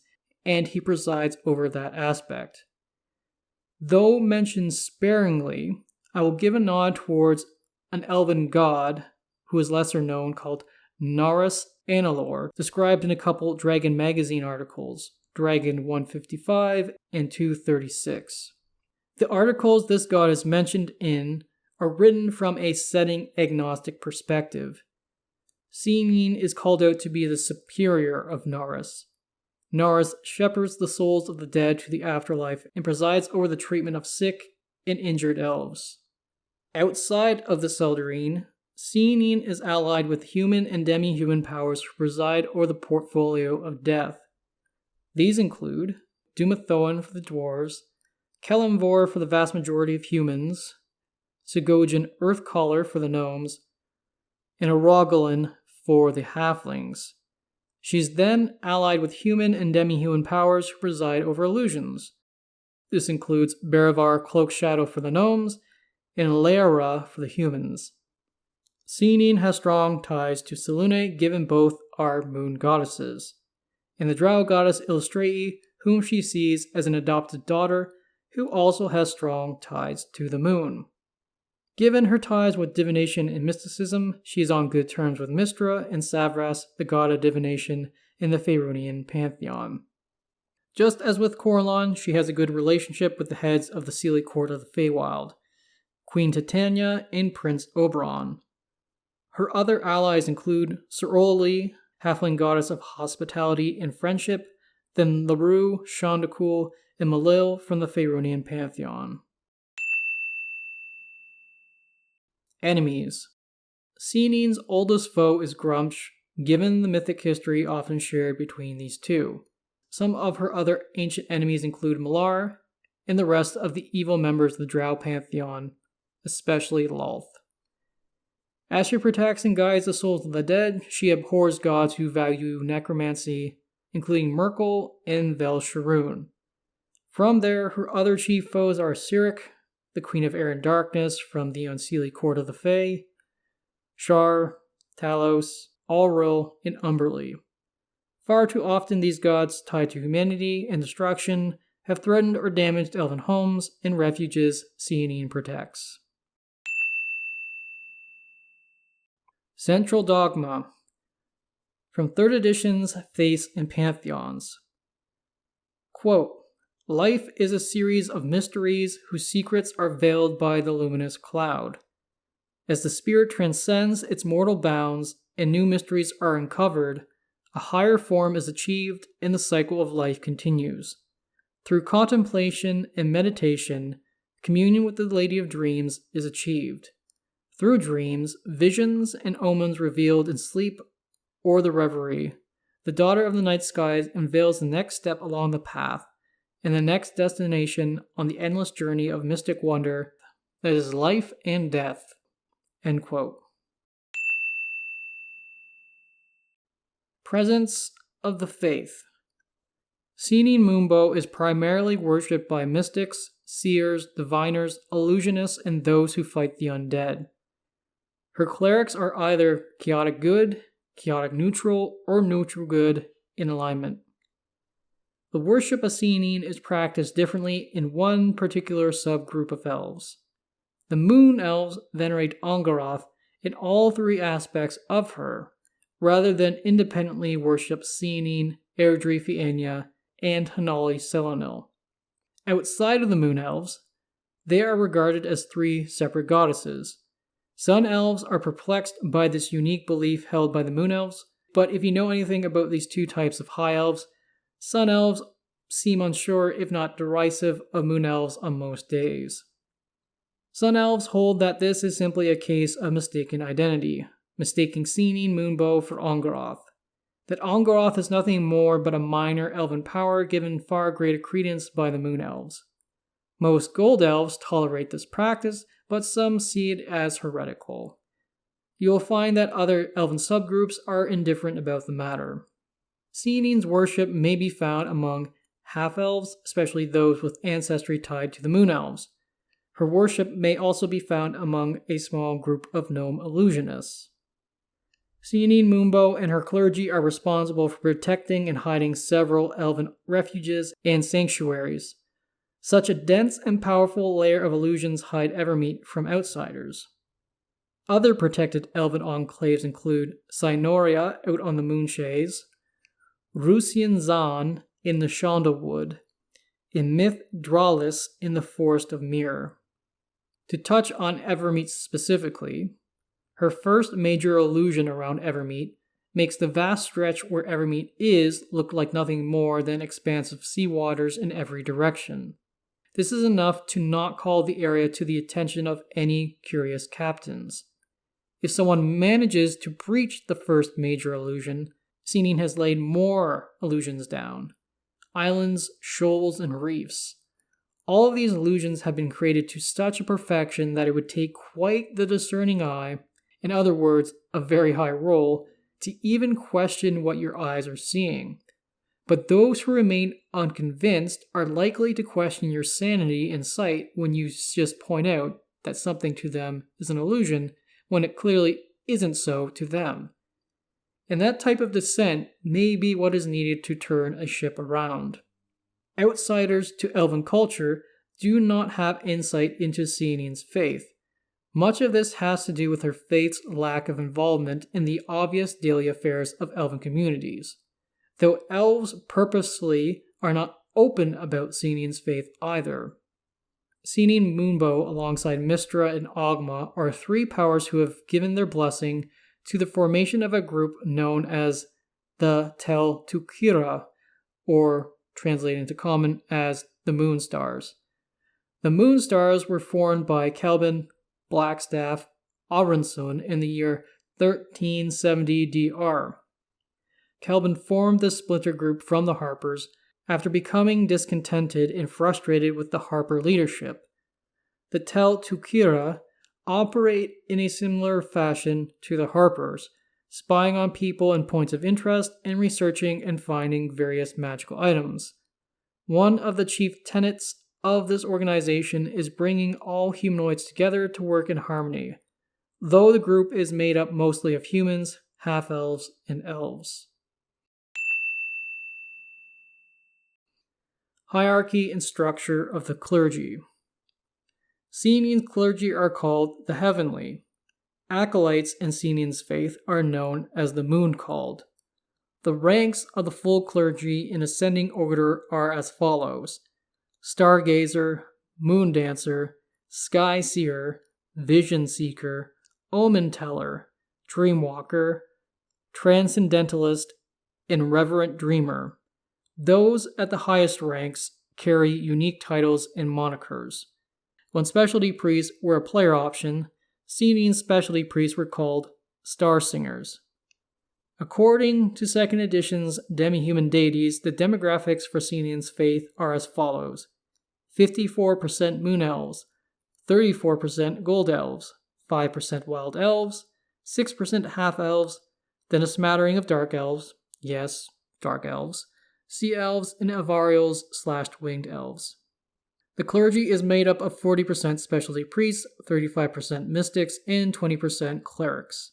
and he presides over that aspect. Though mentioned sparingly, I will give a nod towards an elven god who is lesser known called Naurus Analor, described in a couple Dragon magazine articles, Dragon 155 and 236. The articles this god is mentioned in are written from a setting agnostic perspective. Sehanine is called out to be the superior of Naurus. Naurus shepherds the souls of the dead to the afterlife and presides over the treatment of sick and injured elves. Outside of the Seldarine, Sehanine is allied with human and demi-human powers who preside over the portfolio of death. These include Dumathoin for the dwarves, Kelemvor for the vast majority of humans, Sigojin Earthcaller for the gnomes, and Arogolin for the halflings. She's then allied with human and demi-human powers who preside over illusions. This includes Baravar Cloakshadow for the gnomes, and Leara for the humans. Sehanine has strong ties to Selûne, given both are moon goddesses. and the drow goddess Illustrae, whom she sees as an adopted daughter who also has strong ties to the moon. Given her ties with divination and mysticism, she is on good terms with Mystra and Savras, the god of divination in the Faerunian Pantheon. Just as with Corellon, she has a good relationship with the heads of the Seelie court of the Feywild, Queen Titania and Prince Oberon. Her other allies include Soroli, halfling goddess of hospitality and friendship, then Larue, Shondakul, and Malil from the Faerunian Pantheon. Enemies. Seanine's oldest foe is Grumsh, given the mythic history often shared between these two. Some of her other ancient enemies include Malar and the rest of the evil members of the Drow Pantheon, especially Lolth. As she protects and guides the souls of the dead, she abhors gods who value necromancy, including Merkel and Vel Sharoon. From there, her other chief foes are Cyric, the Queen of Air and Darkness from the Unseelie Court of the Fae, Shar, Talos, Alril, and Umberlee. Far too often these gods, tied to humanity and destruction, have threatened or damaged elven homes and refuges Sehanine protects. Central Dogma. From 3rd edition's Faiths and Pantheons. Quote, "Life is a series of mysteries whose secrets are veiled by the luminous cloud. As the spirit transcends its mortal bounds and new mysteries are uncovered, a higher form is achieved and the cycle of life continues. Through contemplation and meditation, communion with the Lady of Dreams is achieved. Through dreams, visions, and omens revealed in sleep or the reverie, the daughter of the night skies unveils the next step along the path and the next destination on the endless journey of mystic wonder that is life and death." End quote. Presence of the Faith. Sehanine Moonbow is primarily worshipped by mystics, seers, diviners, illusionists, and those who fight the undead. Her clerics are either chaotic good, chaotic neutral, or neutral good in alignment. The worship of Sehanine is practiced differently in one particular subgroup of elves. The Moon Elves venerate Angaroth in all 3 aspects of her, rather than independently worship Sehanine, Airdrie Fianna, and Hanali Selanil. Outside of the Moon Elves, they are regarded as 3 separate goddesses. Sun Elves are perplexed by this unique belief held by the Moon Elves, but if you know anything about these 2 types of High Elves, Sun Elves seem unsure, if not derisive, of Moon Elves on most days. Sun Elves hold that this is simply a case of mistaken identity, mistaking Sehanine Moonbow for Angaroth. That Angaroth is nothing more but a minor elven power given far greater credence by the Moon Elves. Most Gold Elves tolerate this practice, but some see it as heretical. You will find that other elven subgroups are indifferent about the matter. Sehanine's worship may be found among half-elves, especially those with ancestry tied to the Moon Elves. Her worship may also be found among a small group of gnome illusionists. Sehanine Moonbow and her clergy are responsible for protecting and hiding several elven refuges and sanctuaries. Such a dense and powerful layer of illusions hide Evermeet from outsiders. Other protected elven enclaves include Cynoria out on the Moonshays, Rusian Zan in the Shondawood, and Myth Dralis in the Forest of Mir. To touch on Evermeet specifically, her first major illusion around Evermeet makes the vast stretch where Evermeet is look like nothing more than expansive sea waters in every direction. This is enough to not call the area to the attention of any curious captains. If someone manages to breach the first major illusion, Sehanine has laid more illusions down. Islands, shoals, and reefs. All of these illusions have been created to such a perfection that it would take quite the discerning eye, in other words, a very high roll, to even question what your eyes are seeing. But those who remain unconvinced are likely to question your sanity and sight when you just point out that something to them is an illusion when it clearly isn't so to them. and that type of descent may be what is needed to turn a ship around. Outsiders to Elven culture do not have insight into Seanine's faith. Much of this has to do with her faith's lack of involvement in the obvious daily affairs of Elven communities, though elves purposely are not open about Seanine's faith either. Sehanine Moonbow alongside Mystra and Dogma are three powers who have given their blessing to the formation of a group known as the Tel Tukira, or translated into common as the Moonstars. The Moonstars were formed by Kelvin Blackstaff Aronson in the year 1370 DR. Kelvin formed this splinter group from the Harpers after becoming discontented and frustrated with the Harper leadership. The Tel Tukira operate in a similar fashion to the Harpers, spying on people and points of interest and researching and finding various magical items. One of the chief tenets of this organization is bringing all humanoids together to work in harmony, though the group is made up mostly of humans, half-elves, and elves. Hierarchy and structure of the clergy. Seanine's clergy are called the Heavenly. Acolytes in Seanine's faith are known as the Moon-called. The ranks of the full clergy in ascending order are as follows: Stargazer, Moon Dancer, Sky Seer, Vision Seeker, Omen Teller, Dreamwalker, Transcendentalist, and Reverent Dreamer. Those at the highest ranks carry unique titles and monikers. When specialty priests were a player option, Seanine's specialty priests were called Star Singers. According to 2nd edition's Demi-Human Deities, the demographics for Seanine's faith are as follows: 54% Moon Elves, 34% Gold Elves, 5% Wild Elves, 6% Half Elves, then a smattering of Dark Elves, yes, Dark Elves, Sea Elves, and Avarials/Winged Elves. The clergy is made up of 40% specialty priests, 35% mystics, and 20% clerics.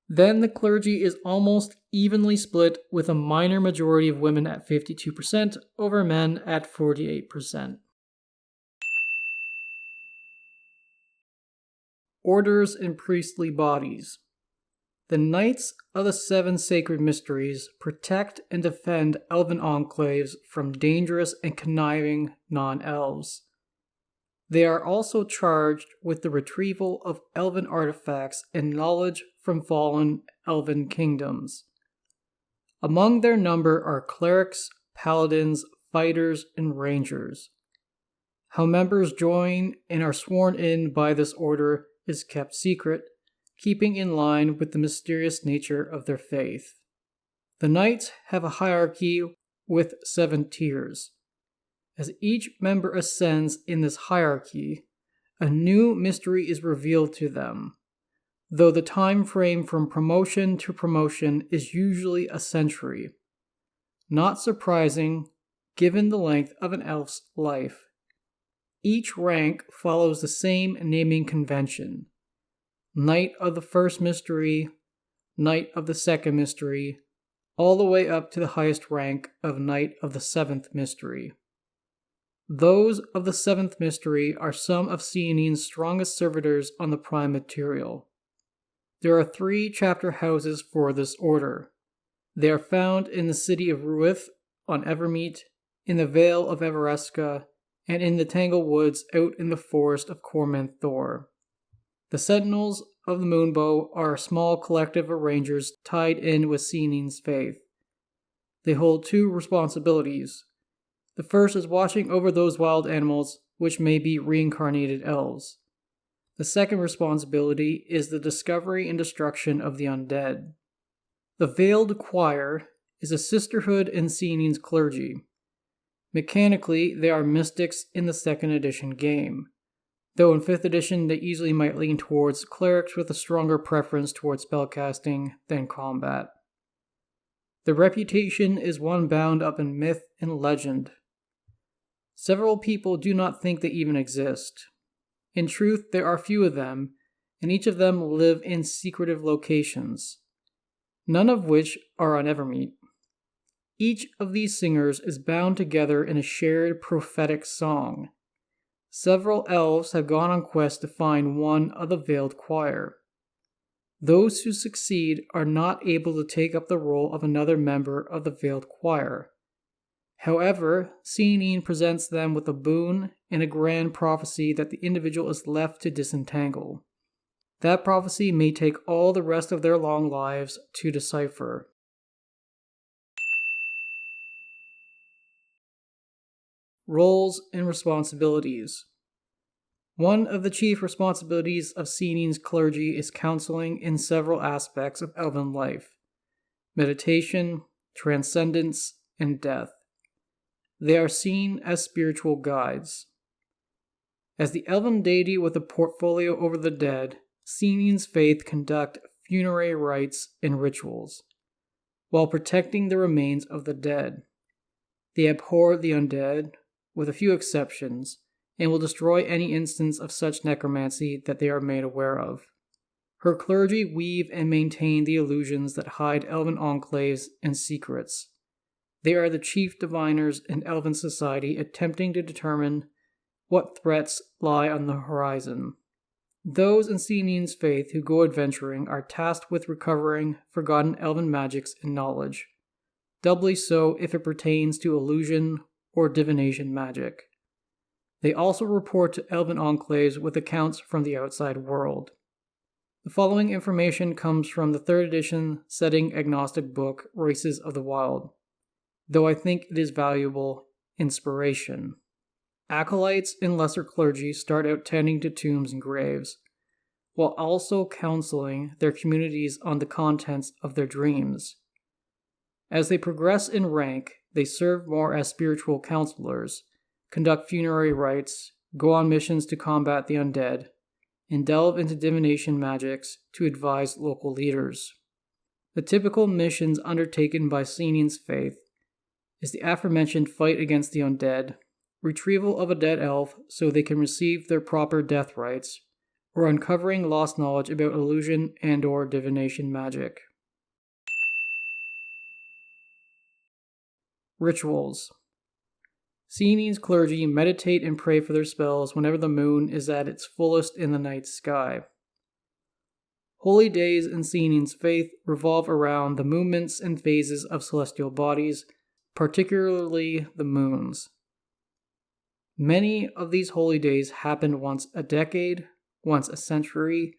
Then the clergy is almost evenly split, with a minor majority of women at 52% over men at 48%. Orders and priestly bodies. The Knights of the Seven Sacred Mysteries protect and defend Elven enclaves from dangerous and conniving non-elves. They are also charged with the retrieval of Elven artifacts and knowledge from fallen Elven kingdoms. Among their number are clerics, paladins, fighters, and rangers. How members join and are sworn in by this order is kept secret, keeping in line with the mysterious nature of their faith. The Knights have a hierarchy with 7 tiers. As each member ascends in this hierarchy, a new mystery is revealed to them, though the time frame from promotion to promotion is usually a century. Not surprising, given the length of an elf's life. Each rank follows the same naming convention: Knight of the First Mystery, Knight of the Second Mystery, all the way up to the highest rank of Knight of the Seventh Mystery. Those of the Seventh Mystery are some of Seanine's strongest servitors on the Prime material. There are 3 chapter houses for this order. They are found in the city of Ruith on Evermeet, in the Vale of Everesca, and in the Tangle Woods out in the forest of Cormanthor. The Sentinels of the Moonbow are a small collective of rangers tied in with Seanine's faith. They hold 2 responsibilities. The first is watching over those wild animals which may be reincarnated elves. The second responsibility is the discovery and destruction of the undead. The Veiled Choir is a sisterhood in Seanine's clergy. Mechanically, they are mystics in the 2nd edition game, though in 5th edition they easily might lean towards clerics with a stronger preference towards spellcasting than combat. Their reputation is one bound up in myth and legend. Several people do not think they even exist. In truth, there are few of them, and each of them live in secretive locations. none of which are on Evermeet. Each of these singers is bound together in a shared prophetic song. Several elves have gone on quest to find one of the veiled choir. Those who succeed are not able to take up the role of another member of the veiled choir. However, Sehanine presents them with a boon and a grand prophecy that the individual is left to disentangle. That prophecy may take all the rest of their long lives to decipher. Roles and responsibilities. One of the chief responsibilities of Sehanine's clergy is counseling in several aspects of elven life: meditation, transcendence, and death. They are seen as spiritual guides. As the elven deity with a portfolio over the dead, Sehanine's faith conduct funerary rites and rituals, while protecting the remains of the dead. They abhor the undead, with a few exceptions, and will destroy any instance of such necromancy that they are made aware of. Her clergy weave and maintain the illusions that hide elven enclaves and secrets. They are the chief diviners in elven society, attempting to determine what threats lie on the horizon. Those in Sehanine's faith who go adventuring are tasked with recovering forgotten elven magics and knowledge, doubly so if it pertains to illusion or divination magic. They also report to elven enclaves with accounts from the outside world. The following information comes from the 3rd edition setting agnostic book, Races of the Wild, though I think it is valuable inspiration. Acolytes and lesser clergy start out tending to tombs and graves, while also counseling their communities on the contents of their dreams. As they progress in rank, they serve more as spiritual counselors, conduct funerary rites, go on missions to combat the undead, and delve into divination magics to advise local leaders. The typical missions undertaken by Sehanine's faith is the aforementioned fight against the undead, retrieval of a dead elf so they can receive their proper death rites, or uncovering lost knowledge about illusion and/or divination magic. Rituals. Sehanine's clergy meditate and pray for their spells whenever the moon is at its fullest in the night sky. Holy days in Sehanine's faith revolve around the movements and phases of celestial bodies, particularly the moons. Many of these holy days happen once a decade, once a century,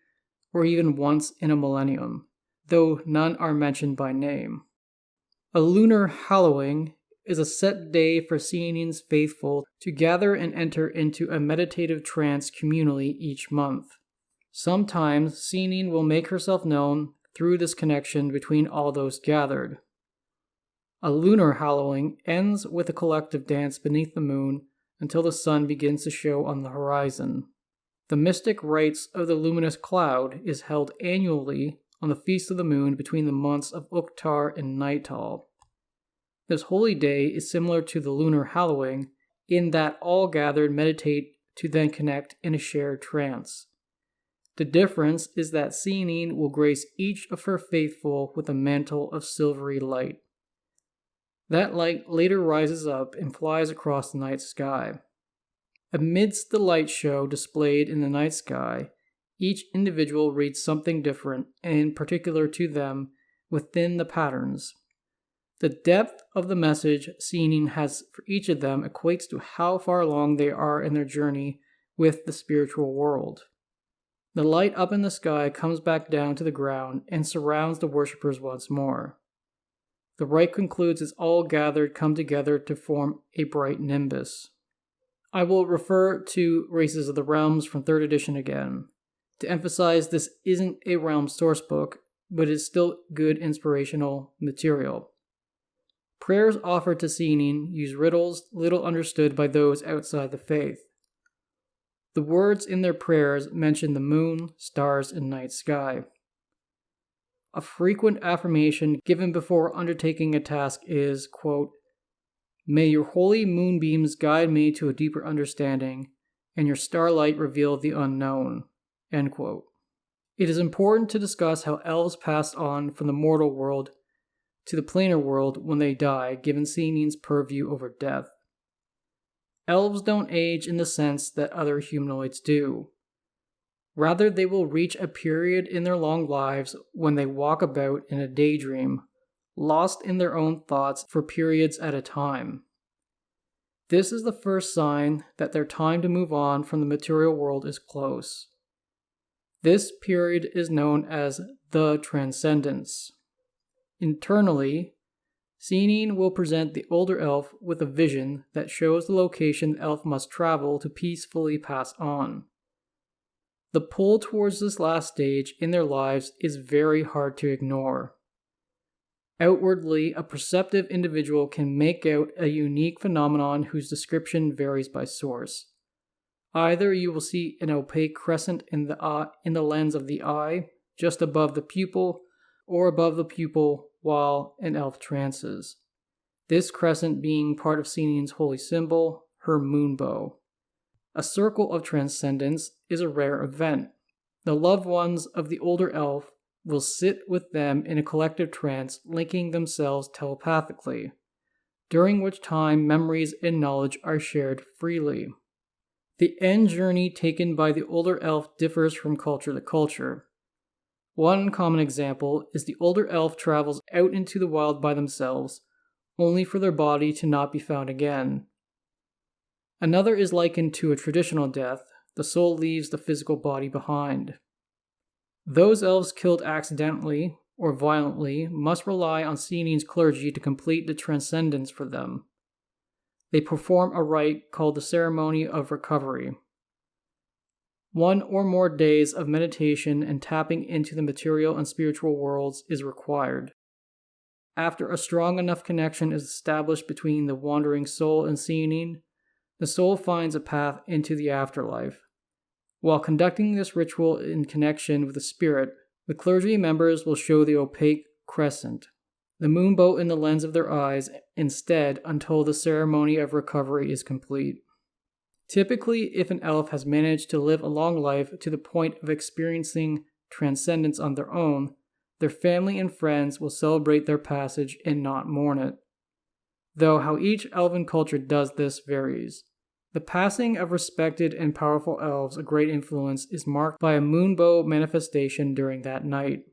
or even once in a millennium, though none are mentioned by name. A lunar hallowing is a set day for Sehanine's faithful to gather and enter into a meditative trance communally each month. Sometimes Sehanine will make herself known through this connection between all those gathered. A lunar hallowing ends with a collective dance beneath the moon until the sun begins to show on the horizon. The mystic rites of the luminous cloud is held annually on the feast of the moon between the months of Uktar and Nightal. This holy day is similar to the lunar hallowing in that all gathered meditate to then connect in a shared trance. The difference is that Sehanine will grace each of her faithful with a mantle of silvery light. That light later rises up and flies across the night sky. Amidst the light show displayed in the night sky, each individual reads something different and particular to them within the patterns. The depth of the message Sehanine has for each of them equates to how far along they are in their journey with the spiritual world. The light up in the sky comes back down to the ground and surrounds the worshippers once more. The rite concludes as all gathered come together to form a bright nimbus. I will refer to Races of the Realms from 3rd edition again, to emphasize this isn't a Realm sourcebook, but is still good inspirational material. Prayers offered to Sehanine use riddles little understood by those outside the faith. The words in their prayers mention the moon, stars, and night sky. A frequent affirmation given before undertaking a task is, quote, "May your holy moonbeams guide me to a deeper understanding, and your starlight reveal the unknown," end quote. It is important to discuss how elves passed on from the mortal world to the planar world when they die, given Sehanine's purview over death. Elves don't age in the sense that other humanoids do. Rather, they will reach a period in their long lives when they walk about in a daydream, lost in their own thoughts for periods at a time. This is the first sign that their time to move on from the material world is close. This period is known as the Transcendence. Internally, Sehanine will present the older elf with a vision that shows the location the elf must travel to peacefully pass on. The pull towards this last stage in their lives is very hard to ignore. Outwardly, a perceptive individual can make out a unique phenomenon whose description varies by source. Either you will see an opaque crescent in the lens of the eye, just above the pupil, or above the pupil while an elf trances. This crescent being part of Sehanine's holy symbol, her moonbow. A circle of transcendence is a rare event. The loved ones of the older elf will sit with them in a collective trance, linking themselves telepathically, during which time memories and knowledge are shared freely. The end journey taken by the older elf differs from culture to culture. One common example is the older elf travels out into the wild by themselves, only for their body to not be found again. Another is likened to a traditional death. The soul leaves the physical body behind. Those elves killed accidentally or violently must rely on Sehanine's clergy to complete the transcendence for them. They perform a rite called the Ceremony of Recovery. 1 or more days of meditation and tapping into the material and spiritual worlds is required. After a strong enough connection is established between the wandering soul and Sehanine, the soul finds a path into the afterlife. While conducting this ritual in connection with the spirit, the clergy members will show the opaque crescent, the moonbow in the lens of their eyes, instead until the ceremony of recovery is complete. Typically, if an elf has managed to live a long life to the point of experiencing transcendence on their own, their family and friends will celebrate their passage and not mourn it. Though how each elven culture does this varies. The passing of respected and powerful elves of great influence is marked by a moonbow manifestation during that night.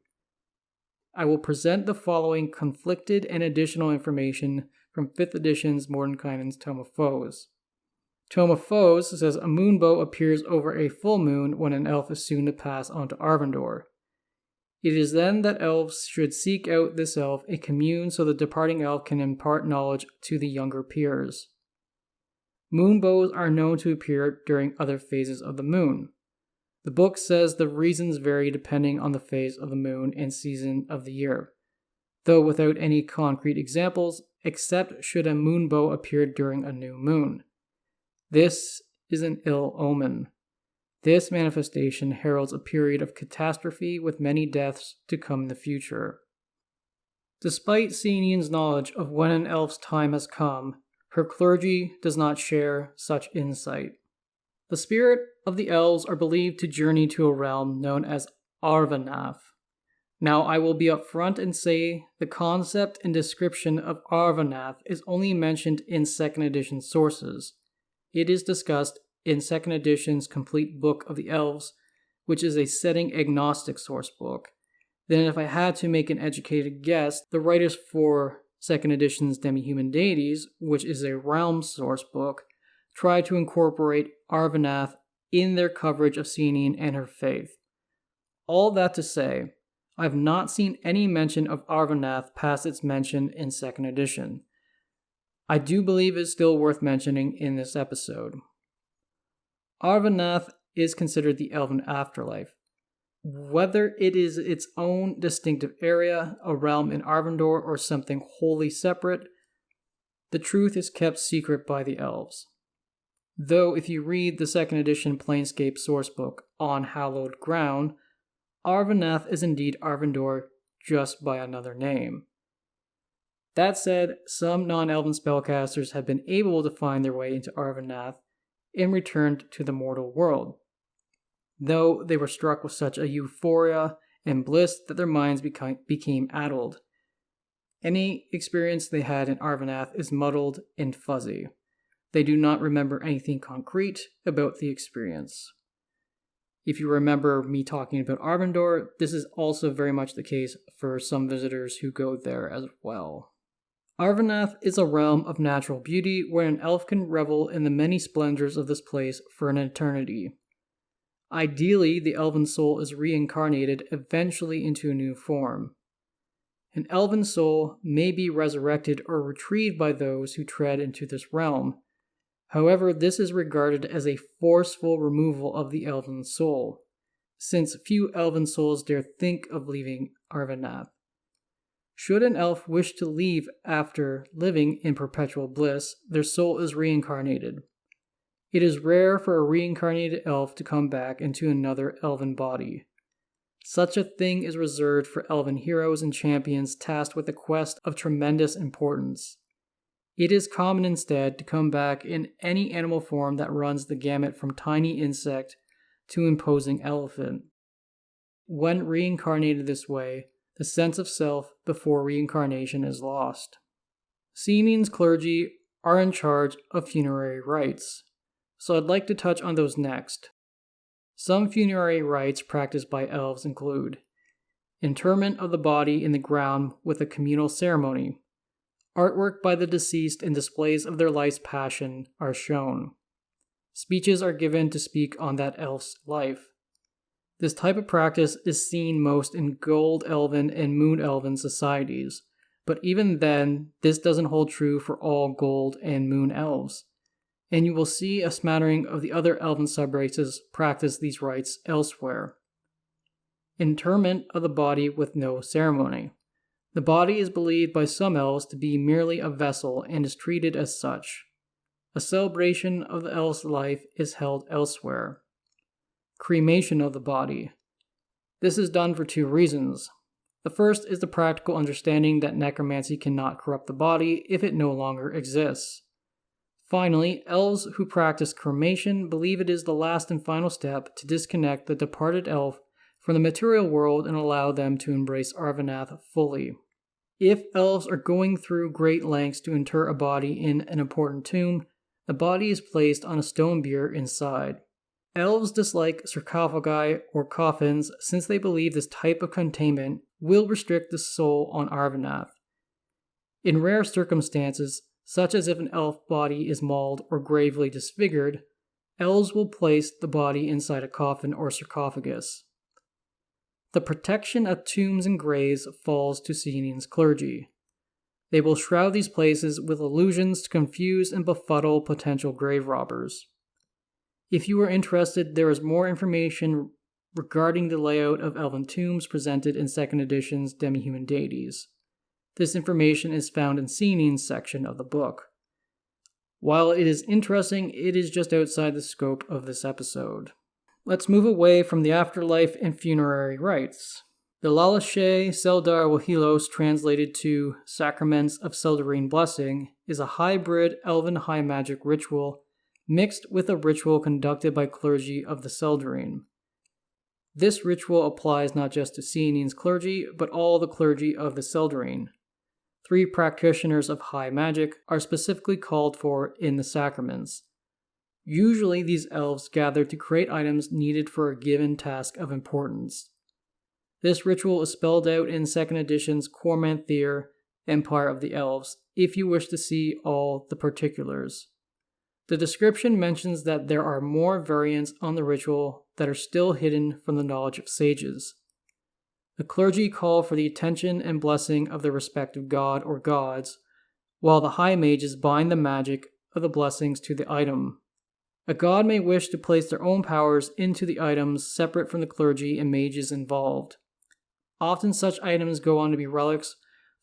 I will present the following conflicted and additional information from 5th edition's Mordenkainen's Tome of Foes. Tome of Foes says a moonbow appears over a full moon when an elf is soon to pass on to Arvandor. It is then that elves should seek out this elf and commune so the departing elf can impart knowledge to the younger peers. Moonbows are known to appear during other phases of the moon. The book says the reasons vary depending on the phase of the moon and season of the year, though without any concrete examples, except should a moonbow appear during a new moon. This is an ill omen. This manifestation heralds a period of catastrophe with many deaths to come in the future. Despite Sehanine's knowledge of when an elf's time has come, her clergy does not share such insight. The spirit of the elves are believed to journey to a realm known as Arvanath. Now I will be upfront and say the concept and description of Arvanath is only mentioned in 2nd edition sources. It is discussed in 2nd edition's Complete Book of the Elves, which is a setting-agnostic source book. Then if I had to make an educated guess, the writers for 2nd edition's Demi-Human Deities, which is a realm source book, try to incorporate Arvanath in their coverage of Sehanine and her faith. All that to say, I have not seen any mention of Arvanath past its mention in 2nd edition. I do believe it's still worth mentioning in this episode. Arvanath is considered the Elven afterlife. Whether it is its own distinctive area, a realm in Arvandor, or something wholly separate, the truth is kept secret by the elves. Though if you read the 2nd edition Planescape sourcebook On Hallowed Ground, Arvanath is indeed Arvandor, just by another name. That said, some non-elven spellcasters have been able to find their way into Arvanath and returned to the mortal world. though they were struck with such a euphoria and bliss that their minds became addled. Any experience they had in Arvanath is muddled and fuzzy. They do not remember anything concrete about the experience. If you remember me talking about Arvindor, this is also very much the case for some visitors who go there as well. Arvanath is a realm of natural beauty where an elf can revel in the many splendors of this place for an eternity. Ideally, the elven soul is reincarnated eventually into a new form. An elven soul may be resurrected or retrieved by those who tread into this realm. However, this is regarded as a forceful removal of the elven soul, since few elven souls dare think of leaving Arvanath. Should an elf wish to leave after living in perpetual bliss, their soul is reincarnated. It is rare for a reincarnated elf to come back into another elven body. Such a thing is reserved for elven heroes and champions tasked with a quest of tremendous importance. It is common instead to come back in any animal form that runs the gamut from tiny insect to imposing elephant. When reincarnated this way, the sense of self before reincarnation is lost. Sehanine's clergy are in charge of funerary rites, so I'd like to touch on those next. Some funerary rites practiced by elves include interment of the body in the ground with a communal ceremony. Artwork by the deceased and displays of their life's passion are shown. Speeches are given to speak on that elf's life. This type of practice is seen most in Gold Elven and Moon Elven societies, but even then, this doesn't hold true for all Gold and Moon Elves, and you will see a smattering of the other Elven subraces practice these rites elsewhere. Interment of the body with no ceremony. The body is believed by some elves to be merely a vessel and is treated as such. A celebration of the elf's life is held elsewhere. Cremation of the body. This is done for two reasons. The first is the practical understanding that necromancy cannot corrupt the body if it no longer exists. Finally, elves who practice cremation believe it is the last and final step to disconnect the departed elf from the material world and allow them to embrace Arvanath fully. If elves are going through great lengths to inter a body in an important tomb, the body is placed on a stone bier inside. Elves dislike sarcophagi or coffins since they believe this type of containment will restrict the soul on Arvanath. In rare circumstances, such as if an elf body is mauled or gravely disfigured, elves will place the body inside a coffin or sarcophagus. The protection of tombs and graves falls to Sehanine's clergy. They will shroud these places with illusions to confuse and befuddle potential grave robbers. If you are interested, there is more information regarding the layout of elven tombs presented in 2nd edition's Demi-Human Deities. This information is found in Sehanine's section of the book. While it is interesting, it is just outside the scope of this episode. Let's move away from the afterlife and funerary rites. The Lalashé Seldar Wahilos, translated to Sacraments of Seldarine Blessing, is a hybrid elven high magic ritual mixed with a ritual conducted by clergy of the Seldarine. This ritual applies not just to Sehanine's clergy, but all the clergy of the Seldarine. 3 practitioners of high magic are specifically called for in the sacraments. Usually these elves gather to create items needed for a given task of importance. This ritual is spelled out in 2nd edition's Cormanthier, Empire of the Elves, if you wish to see all the particulars. The description mentions that there are more variants on the ritual that are still hidden from the knowledge of sages. The clergy call for the attention and blessing of their respective god or gods, while the high mages bind the magic of the blessings to the item. A god may wish to place their own powers into the items separate from the clergy and mages involved. Often such items go on to be relics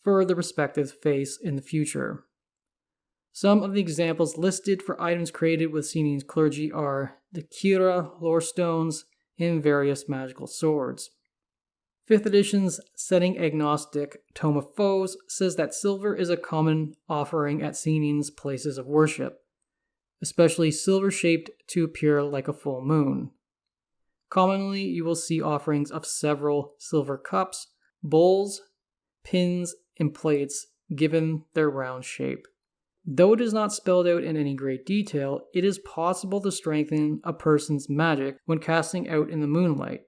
for the respective faiths in the future. Some of the examples listed for items created with Sehanine's clergy are the Kira lore stones and various magical swords. 5th edition's Setting Agnostic Tome of Foes says that silver is a common offering at Sehanine's places of worship, especially silver shaped to appear like a full moon. Commonly, you will see offerings of several silver cups, bowls, pins, and plates, given their round shape. Though it is not spelled out in any great detail, it is possible to strengthen a person's magic when casting out in the moonlight.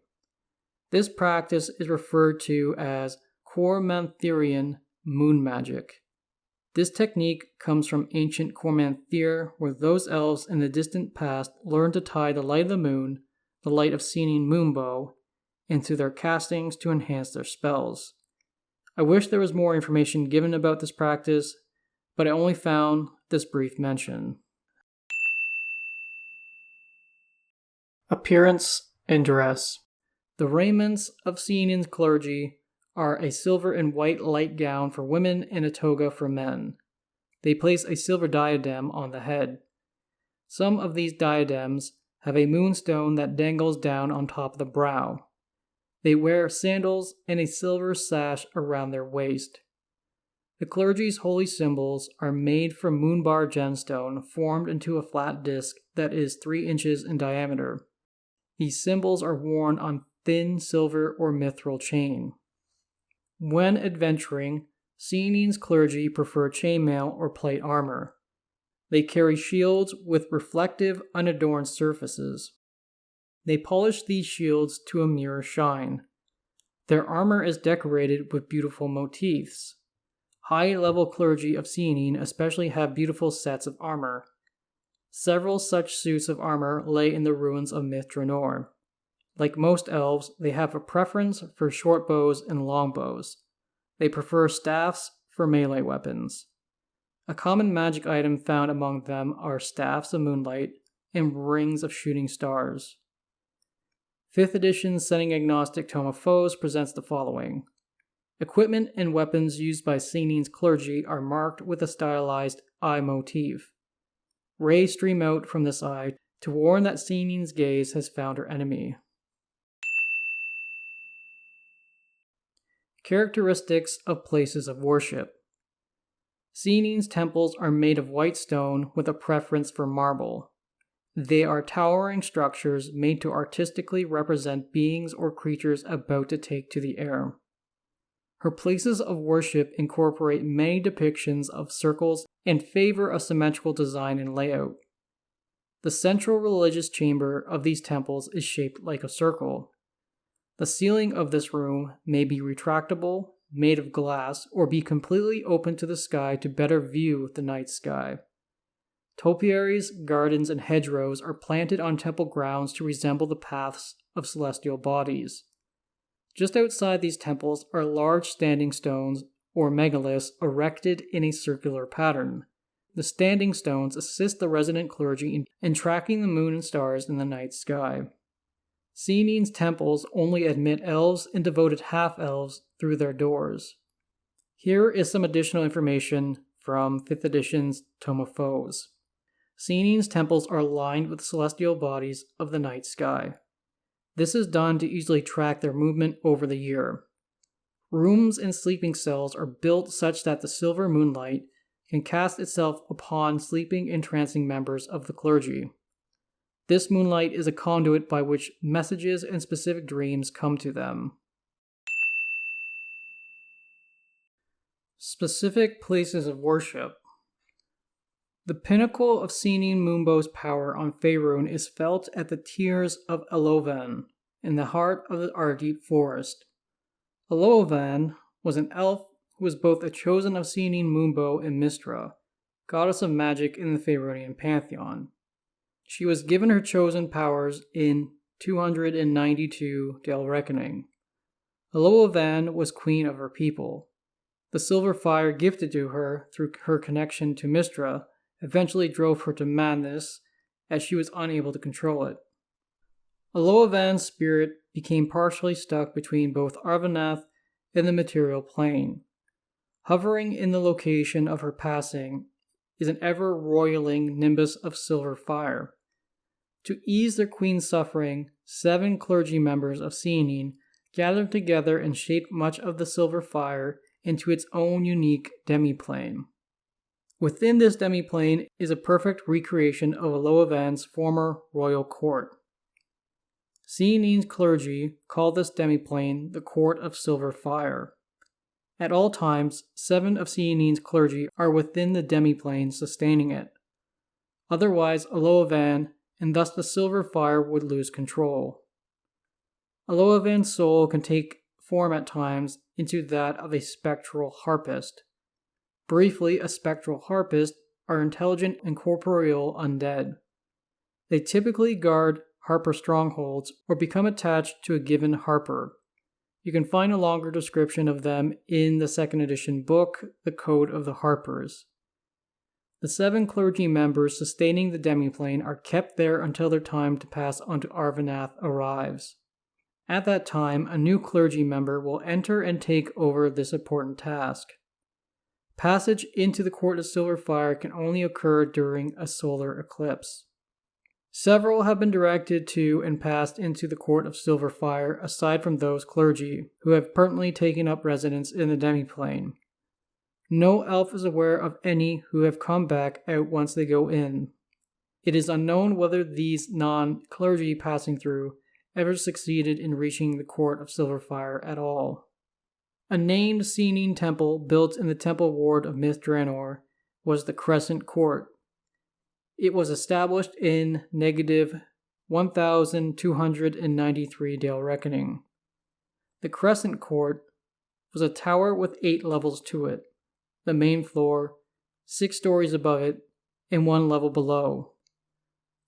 This practice is referred to as Cormantherian moon magic. This technique comes from ancient Cormanthir, where those elves in the distant past learned to tie the light of the moon, the light of Sehanine Moonbow, into their castings to enhance their spells. I wish there was more information given about this practice, but I only found this brief mention. Appearance and dress. The raiments of Sehanine's clergy are a silver and white light gown for women and a toga for men. They place a silver diadem on the head. Some of these diadems have a moonstone that dangles down on top of the brow. They wear sandals and a silver sash around their waist. The clergy's holy symbols are made from moonbar gemstone formed into a flat disc that is 3 inches in diameter. These symbols are worn on thin silver or mithril chain. When adventuring, Sehanine's clergy prefer chainmail or plate armor. They carry shields with reflective, unadorned surfaces. They polish these shields to a mirror shine. Their armor is decorated with beautiful motifs. High-level clergy of Sehanine especially have beautiful sets of armor. Several such suits of armor lay in the ruins of Mithranor. Like most elves, they have a preference for short bows and long bows. They prefer staffs for melee weapons. A common magic item found among them are staffs of moonlight and rings of shooting stars. 5th edition Setting Agnostic Tome of Foes presents the following. Equipment and weapons used by Sehanine's clergy are marked with a stylized eye motif. Rays stream out from this eye to warn that Sehanine's gaze has found her enemy. Characteristics of places of worship. Sehanine's temples are made of white stone with a preference for marble. They are towering structures made to artistically represent beings or creatures about to take to the air. Her places of worship incorporate many depictions of circles and favor a symmetrical design and layout. The central religious chamber of these temples is shaped like a circle. The ceiling of this room may be retractable, made of glass, or be completely open to the sky to better view the night sky. Topiaries, gardens, and hedgerows are planted on temple grounds to resemble the paths of celestial bodies. Just outside these temples are large standing stones or megaliths erected in a circular pattern. The standing stones assist the resident clergy in tracking the moon and stars in the night sky. Sehanine's temples only admit elves and devoted half-elves through their doors. Here is some additional information from 5th edition's Tome of Foes. Sehanine's temples are lined with celestial bodies of the night sky. This is done to easily track their movement over the year. Rooms and sleeping cells are built such that the silver moonlight can cast itself upon sleeping and trancing members of the clergy. This moonlight is a conduit by which messages and specific dreams come to them. Specific places of worship. The pinnacle of Sehanine Moonbow's power on Faerun is felt at the Tears of Elven, in the heart of the Ardite Forest. Elven was an elf who was both a chosen of Sehanine Moonbow and Mystra, goddess of magic in the Faerunian Pantheon. She was given her chosen powers in 292 Dale Reckoning. Elven was queen of her people. The silver fire gifted to her through her connection to Mystra eventually drove her to madness as she was unable to control it. Elven's spirit became partially stuck between both Arvanath and the material plane. Hovering in the location of her passing is an ever-roiling nimbus of silver fire. To ease their queen's suffering, 7 clergy members of Sehanine gathered together and shaped much of the silver fire into its own unique demiplane. Within this demiplane is a perfect recreation of Elven's former royal court. Sehanine's clergy call this demiplane the Court of Silver Fire. At all times, 7 of Sehanine's clergy are within the demiplane sustaining it. Otherwise, Elven, and thus the Silver Fire, would lose control. Elven's soul can take form at times into that of a spectral harpist. Briefly, a spectral harpist are intelligent and corporeal undead. They typically guard harper strongholds or become attached to a given harper. You can find a longer description of them in the 2nd edition book, The Code of the Harpers. The 7 clergy members sustaining the demiplane are kept there until their time to pass onto Arvanath arrives. At that time, a new clergy member will enter and take over this important task. Passage into the Court of Silver Fire can only occur during a solar eclipse. Several have been directed to and passed into the Court of Silver Fire aside from those clergy who have permanently taken up residence in the demiplane. No elf is aware of any who have come back out once they go in. It is unknown whether these non-clergy passing through ever succeeded in reaching the Court of Silver Fire at all. A named Sehanine temple built in the temple ward of Myth Draenor was the Crescent Court. It was established in negative 1293 Dale Reckoning. The Crescent Court was a tower with 8 levels to it, the main floor, 6 stories above it, and 1 level below.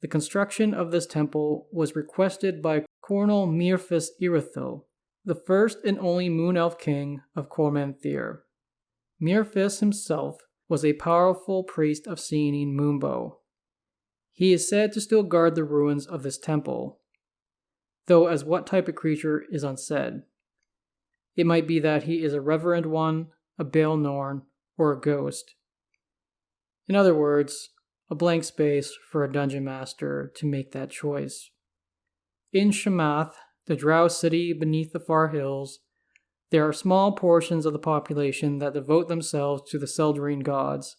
The construction of this temple was requested by Cornel Mirfus Irithil, the first and only Moon Elf King of Cormanthir. Mirfus himself was a powerful priest of Sehanine Moonbow. He is said to still guard the ruins of this temple, though as what type of creature is unsaid. It might be that he is a reverend one, a Baal Norn, or a ghost. In other words, a blank space for a dungeon master to make that choice. In Shamath, the Drow city beneath the far hills, there are small portions of the population that devote themselves to the Seldarine gods,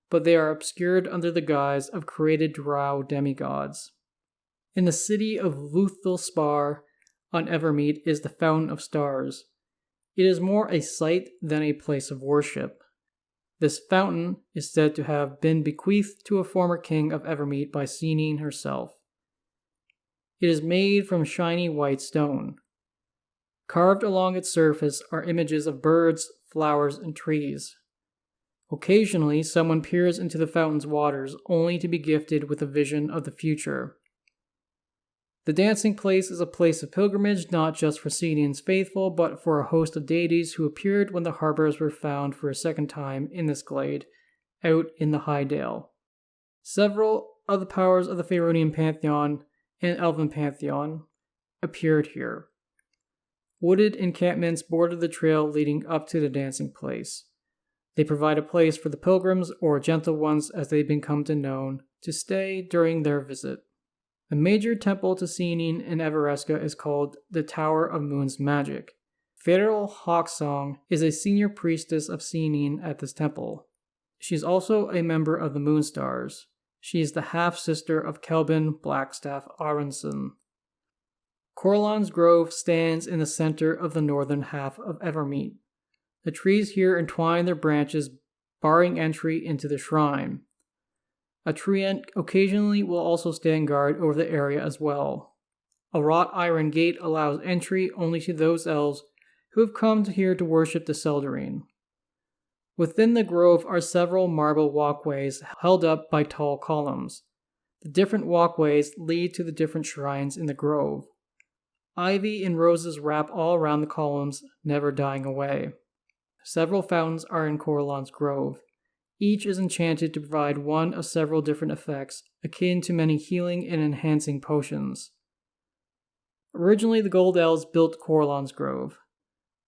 but they are obscured under the guise of created Drow demigods. In the city of Luthilspar on Evermeet is the Fountain of Stars. It is more a site than a place of worship. This fountain is said to have been bequeathed to a former king of Evermeet by Sehanine herself. It is made from shiny white stone. Carved along its surface are images of birds, flowers, and trees. Occasionally, someone peers into the fountain's waters only to be gifted with a vision of the future. The dancing place is a place of pilgrimage not just for Sehanine's faithful, but for a host of deities who appeared when the harpers were found for a second time in this glade, out in the High Dale. Several of the powers of the Faeronian Pantheon and Elven Pantheon appeared here. Wooded encampments border the trail leading up to the dancing place. They provide a place for the pilgrims, or gentle ones as they've been come to known, to stay during their visit. The major temple to Sehanine in Everesca is called the Tower of Moon's Magic. Feral Hawksong is a senior priestess of Sehanine at this temple. She is also a member of the Moonstars. She is the half-sister of Kelbin Blackstaff Aronson. Corlan's Grove stands in the center of the northern half of Evermeet. The trees here entwine their branches, barring entry into the shrine. A treant occasionally will also stand guard over the area as well. A wrought iron gate allows entry only to those elves who have come here to worship the Seldarine. Within the grove are several marble walkways held up by tall columns. The different walkways lead to the different shrines in the grove. Ivy and roses wrap all around the columns, never dying away. Several fountains are in Corlan's Grove. Each is enchanted to provide one of several different effects, akin to many healing and enhancing potions. Originally, the Gold Elves built Corlan's Grove.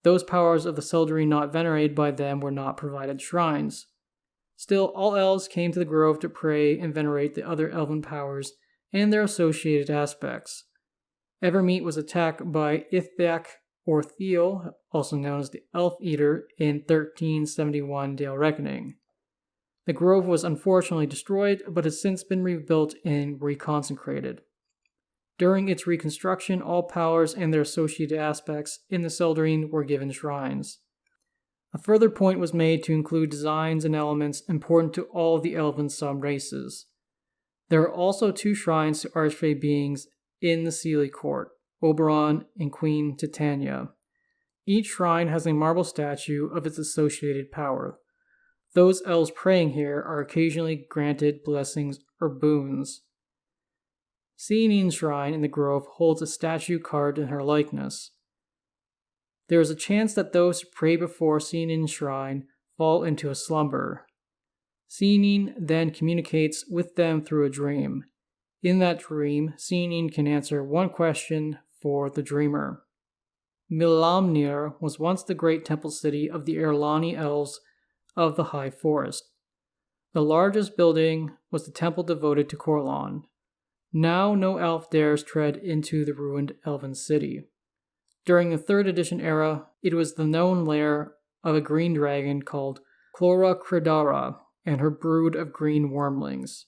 Those powers of the Seldarine not venerated by them were not provided shrines. Still, all elves came to the grove to pray and venerate the other elven powers and their associated aspects. Evermeet was attacked by Ithak or Thiel, also known as the Elf Eater, in 1371 Dale Reckoning. The grove was unfortunately destroyed, but has since been rebuilt and reconsecrated. During its reconstruction, all powers and their associated aspects in the Seldrine were given shrines. A further point was made to include designs and elements important to all the Elven sub-races. There are also 2 shrines to Archfey beings in the Seelie Court, Oberon and Queen Titania. Each shrine has a marble statue of its associated power. Those elves praying here are occasionally granted blessings or boons. Sehanine's shrine in the grove holds a statue carved in her likeness. There is a chance that those who pray before Sehanine's shrine fall into a slumber. Sehanine then communicates with them through a dream. In that dream, Sehanine can answer one question for the dreamer. Milamnir was once the great temple city of the Erlani elves of the High Forest. The largest building was the temple devoted to Corlon. Now no elf dares tread into the ruined elven city. During the 3rd edition era, it was the known lair of a green dragon called Clora Credara and her brood of green wormlings.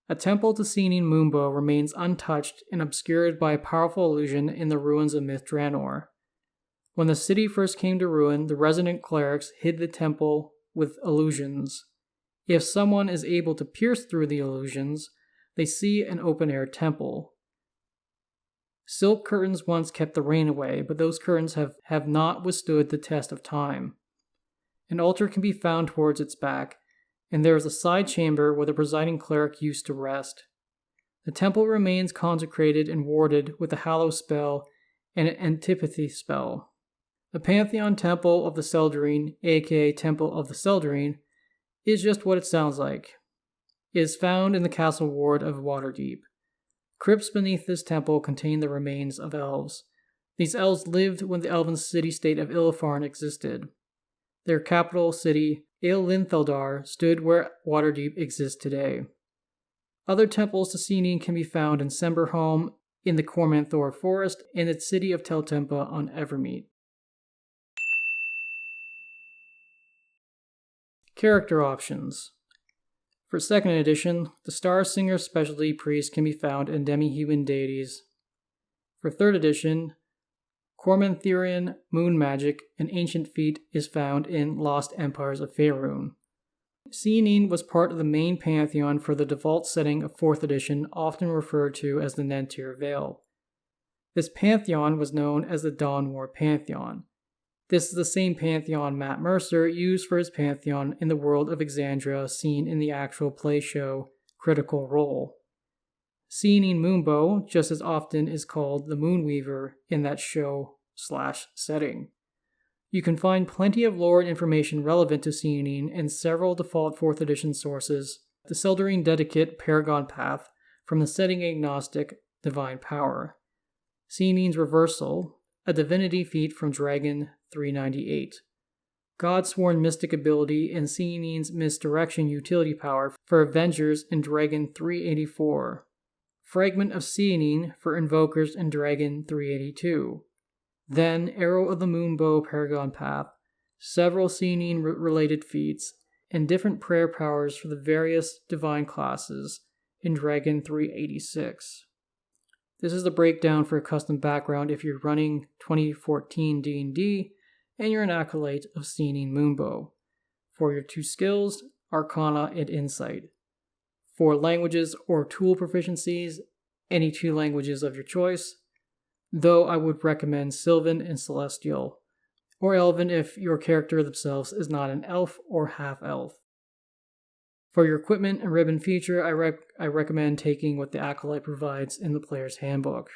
A temple to Sehanine Moonbow remains untouched and obscured by a powerful illusion in the ruins of Myth Draenor. When the city first came to ruin, the resident clerics hid the temple with illusions. If someone is able to pierce through the illusions, they see an open-air temple. Silk curtains once kept the rain away, but those curtains have not withstood the test of time. An altar can be found towards its back, and there is a side chamber where the presiding cleric used to rest. The temple remains consecrated and warded with a hallow spell and an antipathy spell. The Pantheon Temple of the Seldrine, aka Temple of the Seldrine, is just what it sounds like. It is found in the castle ward of Waterdeep. Crypts beneath this temple contain the remains of elves. These elves lived when the elven city-state of Illitharn existed. Their capital city, Eillintheldar, stood where Waterdeep exists today. Other temples to Sehanine can be found in Semberholm, in the Cormanthor Forest, and the city of Teltempa on Evermeet. Character options. For 2nd edition, the Star Singer specialty priest can be found in demi-human deities. For 3rd edition, Cormantherian moon magic, an ancient feat, is found in Lost Empires of Faerun. Sehanine was part of the main pantheon for the default setting of 4th edition, often referred to as the Nentir Vale. This pantheon was known as the Dawn War Pantheon. This is the same pantheon Matt Mercer used for his pantheon in the world of Exandria seen in the actual play show Critical Role. Sehanine Moonbow just as often is called the Moonweaver in that show/setting. You can find plenty of lore and information relevant to Sehanine in several default 4th edition sources. The Seldrine Dedicate Paragon Path from the setting agnostic Divine Power. Sehanine's Reversal, a divinity feat from Dragon 398. Godsworn Mystic ability in Sehanine's Misdirection utility power for Avengers in Dragon 384. Fragment of Sehanine for Invokers in Dragon 382. Then Arrow of the Moonbow Paragon Path, several Sehanine-related feats, and different prayer powers for the various divine classes in Dragon 386. This is the breakdown for a custom background if you're running 2014 D&D and you're an acolyte of Sehanine Moonbow. For your 2 skills, Arcana and Insight. For languages or tool proficiencies, any 2 languages of your choice, though I would recommend Sylvan and Celestial, or Elven if your character themselves is not an elf or half-elf. For your equipment and ribbon feature, I recommend taking what the Acolyte provides in the Player's Handbook.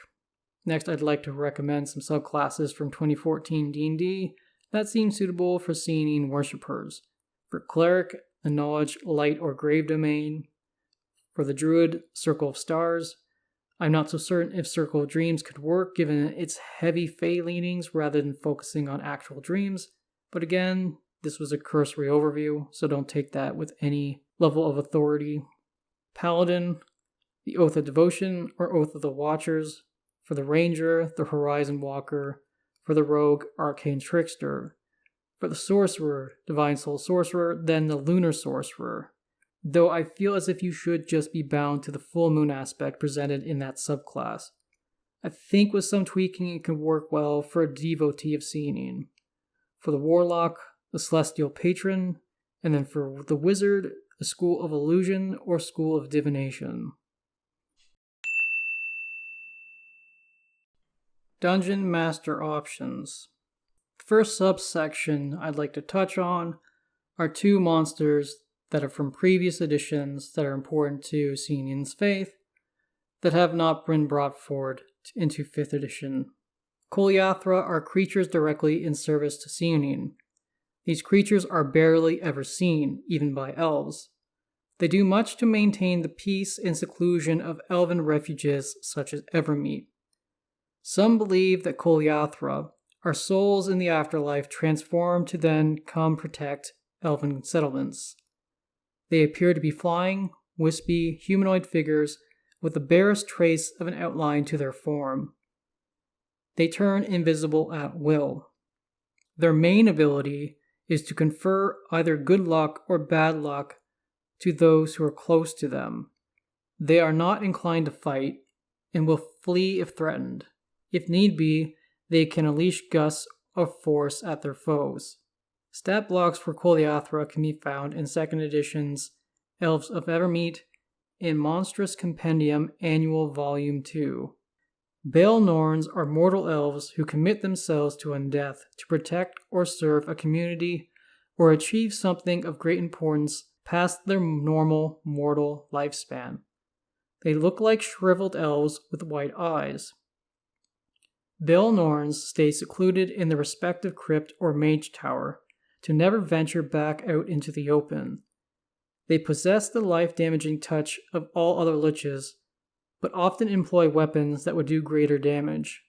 Next, I'd like to recommend some subclasses from 2014 D&D that seem suitable for Sehanine worshippers. For Cleric, the Knowledge, Light, or Grave domain. For the Druid, Circle of Stars. I'm not so certain if Circle of Dreams could work given its heavy Fey leanings rather than focusing on actual dreams, but again, this was a cursory overview, so don't take that with any level of authority. Paladin, the Oath of Devotion or Oath of the Watchers. For the Ranger, the Horizon Walker. For the Rogue, Arcane Trickster. For the Sorcerer, Divine Soul Sorcerer, then the Lunar Sorcerer. though I feel as if you should just be bound to the full moon aspect presented in that subclass. I think with some tweaking it can work well for a devotee of Sehanine. For the warlock, the celestial patron, and then for the wizard, a school of illusion or school of divination. Dungeon Master Options. First subsection I'd like to touch on are two monsters that are from previous editions that are important to Sehanine's faith that have not been brought forward into 5th edition. Koliathra are creatures directly in service to Sehanine. These creatures are barely ever seen, even by elves. They do much to maintain the peace and seclusion of elven refuges such as Evermeet. Some believe that Koliathra are souls in the afterlife transformed to then come protect elven settlements. They appear to be flying, wispy, humanoid figures with the barest trace of an outline to their form. They turn invisible at will. Their main ability is to confer either good luck or bad luck to those who are close to them. They are not inclined to fight and will flee if threatened. If need be, they can unleash gusts of force at their foes. Stat blocks for Koliathra can be found in 2nd edition's Elves of Evermeet in Monstrous Compendium Annual Volume 2. Bale Norns are mortal elves who commit themselves to undeath to protect or serve a community or achieve something of great importance past their normal mortal lifespan. They look like shriveled elves with white eyes. Bale Norns stay secluded in their respective crypt or mage tower to never venture back out into the open. They possess the life-damaging touch of all other liches, but often employ weapons that would do greater damage.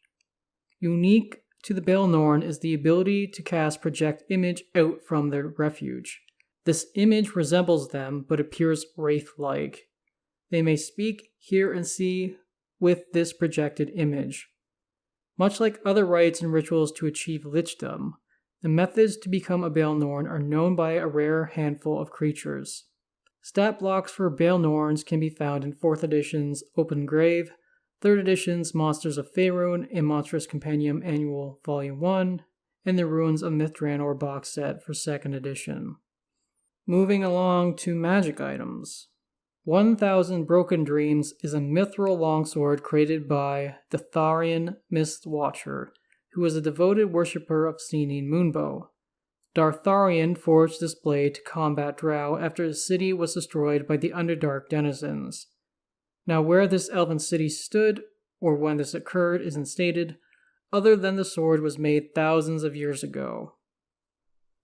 Unique to the Bale Norn is the ability to cast Project Image out from their refuge. This image resembles them, but appears wraith-like. They may speak, hear, and see with this projected image. Much like other rites and rituals to achieve lichdom, the methods to become a Bale Norn are known by a rare handful of creatures. Stat blocks for Bale Norns can be found in 4th edition's Open Grave, 3rd edition's Monsters of Faerun and Monstrous Compendium Annual Volume 1, and the Ruins of Mithranor box set for 2nd edition. Moving along to magic items. 1000 Broken Dreams is a mithril longsword created by the Tharian Mistwatcher, who was a devoted worshipper of Sehanine Moonbow. Dartharion forged this blade to combat Drow after his city was destroyed by the Underdark denizens. Now where this elven city stood, or when this occurred, isn't stated, other than the sword was made thousands of years ago.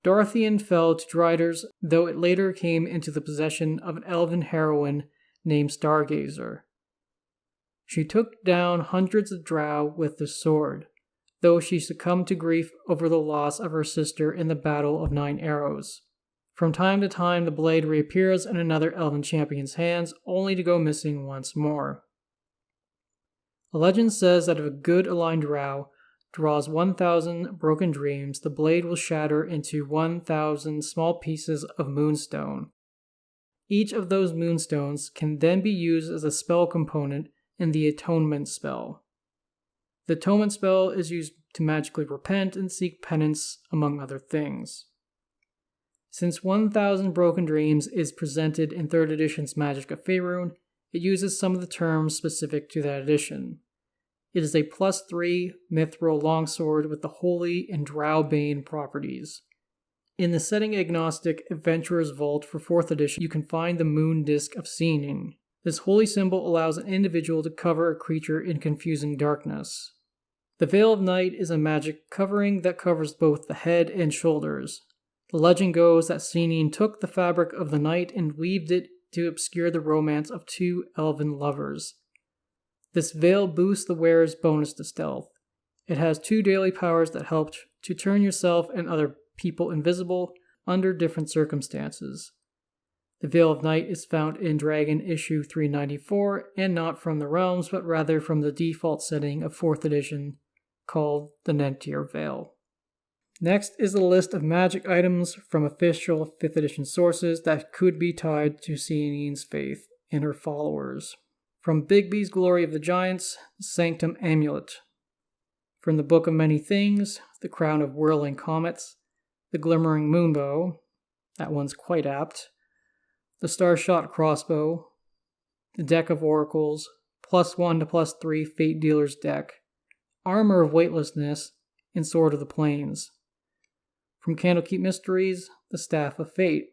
Darthian fell to Driders, though it later came into the possession of an elven heroine named Stargazer. She took down hundreds of Drow with this sword, though she succumbed to grief over the loss of her sister in the Battle of 9 Arrows. From time to time, the blade reappears in another elven champion's hands, only to go missing once more. A legend says that if a good aligned Drow draws 1000 broken dreams, the blade will shatter into 1000 small pieces of moonstone. Each of those moonstones can then be used as a spell component in the Atonement spell. The Atonement spell is used to magically repent and seek penance, among other things. Since 1000 Broken Dreams is presented in 3rd edition's Magic of Faerun, it uses some of the terms specific to that edition. It is a +3 mithril longsword with the holy and Drowbane properties. In the setting agnostic Adventurer's Vault for 4th edition, you can find the moon disk of Sehanine. This holy symbol allows an individual to cover a creature in confusing darkness. The Veil of Night is a magic covering that covers both the head and shoulders. The legend goes that Sehanine took the fabric of the night and weaved it to obscure the romance of 2 elven lovers. This veil boosts the wearer's bonus to stealth. It has 2 daily powers that help to turn yourself and other people invisible under different circumstances. The Veil of Night is found in Dragon issue 394 and not from the realms, but rather from the default setting of 4th edition called the Nentir Veil. Next is the list of magic items from official 5th edition sources that could be tied to Sehanine's faith and her followers. From Bigby's Glory of the Giants, the Sanctum Amulet. From the Book of Many Things, the Crown of Whirling Comets, the Glimmering Moonbow, that one's quite apt, the Starshot Crossbow, the Deck of Oracles, +1 to +3 Fate Dealer's Deck, Armor of Weightlessness, and Sword of the Plains. From Candlekeep Mysteries, the Staff of Fate.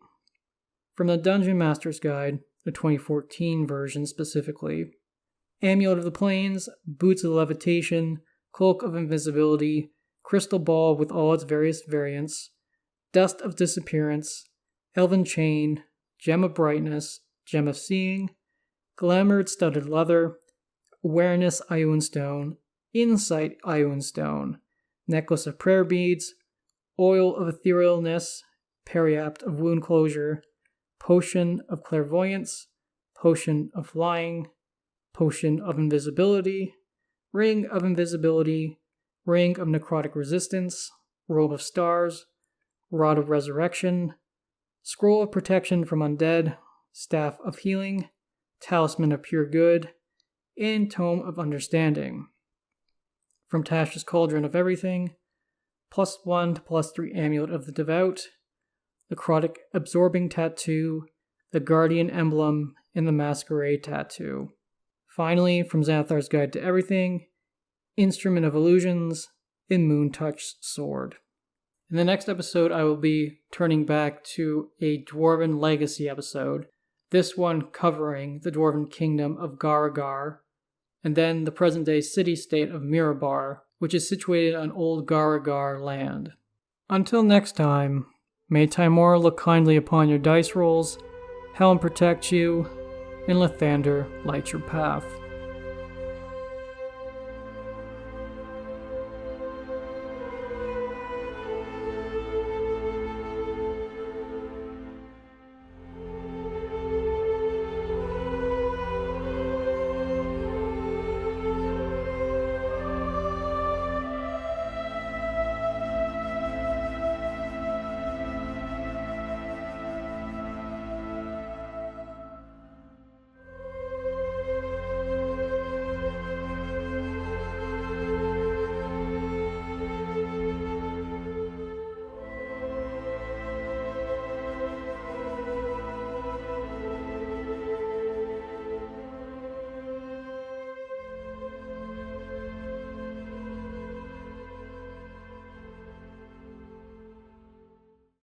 From the Dungeon Master's Guide, the 2014 version specifically, Amulet of the Plains, Boots of Levitation, Cloak of Invisibility, Crystal Ball with all its various variants, Dust of Disappearance, Elven Chain, Gem of Brightness, Gem of Seeing, Glamored Studded Leather, Awareness Ioun Stone, Insight Ioun Stone, Necklace of Prayer Beads, Oil of Etherealness, Periapt of Wound Closure, Potion of Clairvoyance, Potion of Flying, Potion of Invisibility, Ring of Invisibility, Ring of Necrotic Resistance, Robe of Stars, Rod of Resurrection, Scroll of Protection from Undead, Staff of Healing, Talisman of Pure Good, and Tome of Understanding. From Tasha's Cauldron of Everything, +1 to +3 Amulet of the Devout, the Necrotic Absorbing Tattoo, the Guardian Emblem, and the Masquerade Tattoo. Finally, from Xanathar's Guide to Everything, Instrument of Illusions, and Moontouch's Sword. In the next episode, I will be turning back to a Dwarven Legacy episode, this one covering the Dwarven Kingdom of Garagar, and then the present-day city-state of Mirabar, which is situated on old Garagar land. Until next time, may Tymora look kindly upon your dice rolls, Helm protect you, and Lathander light your path.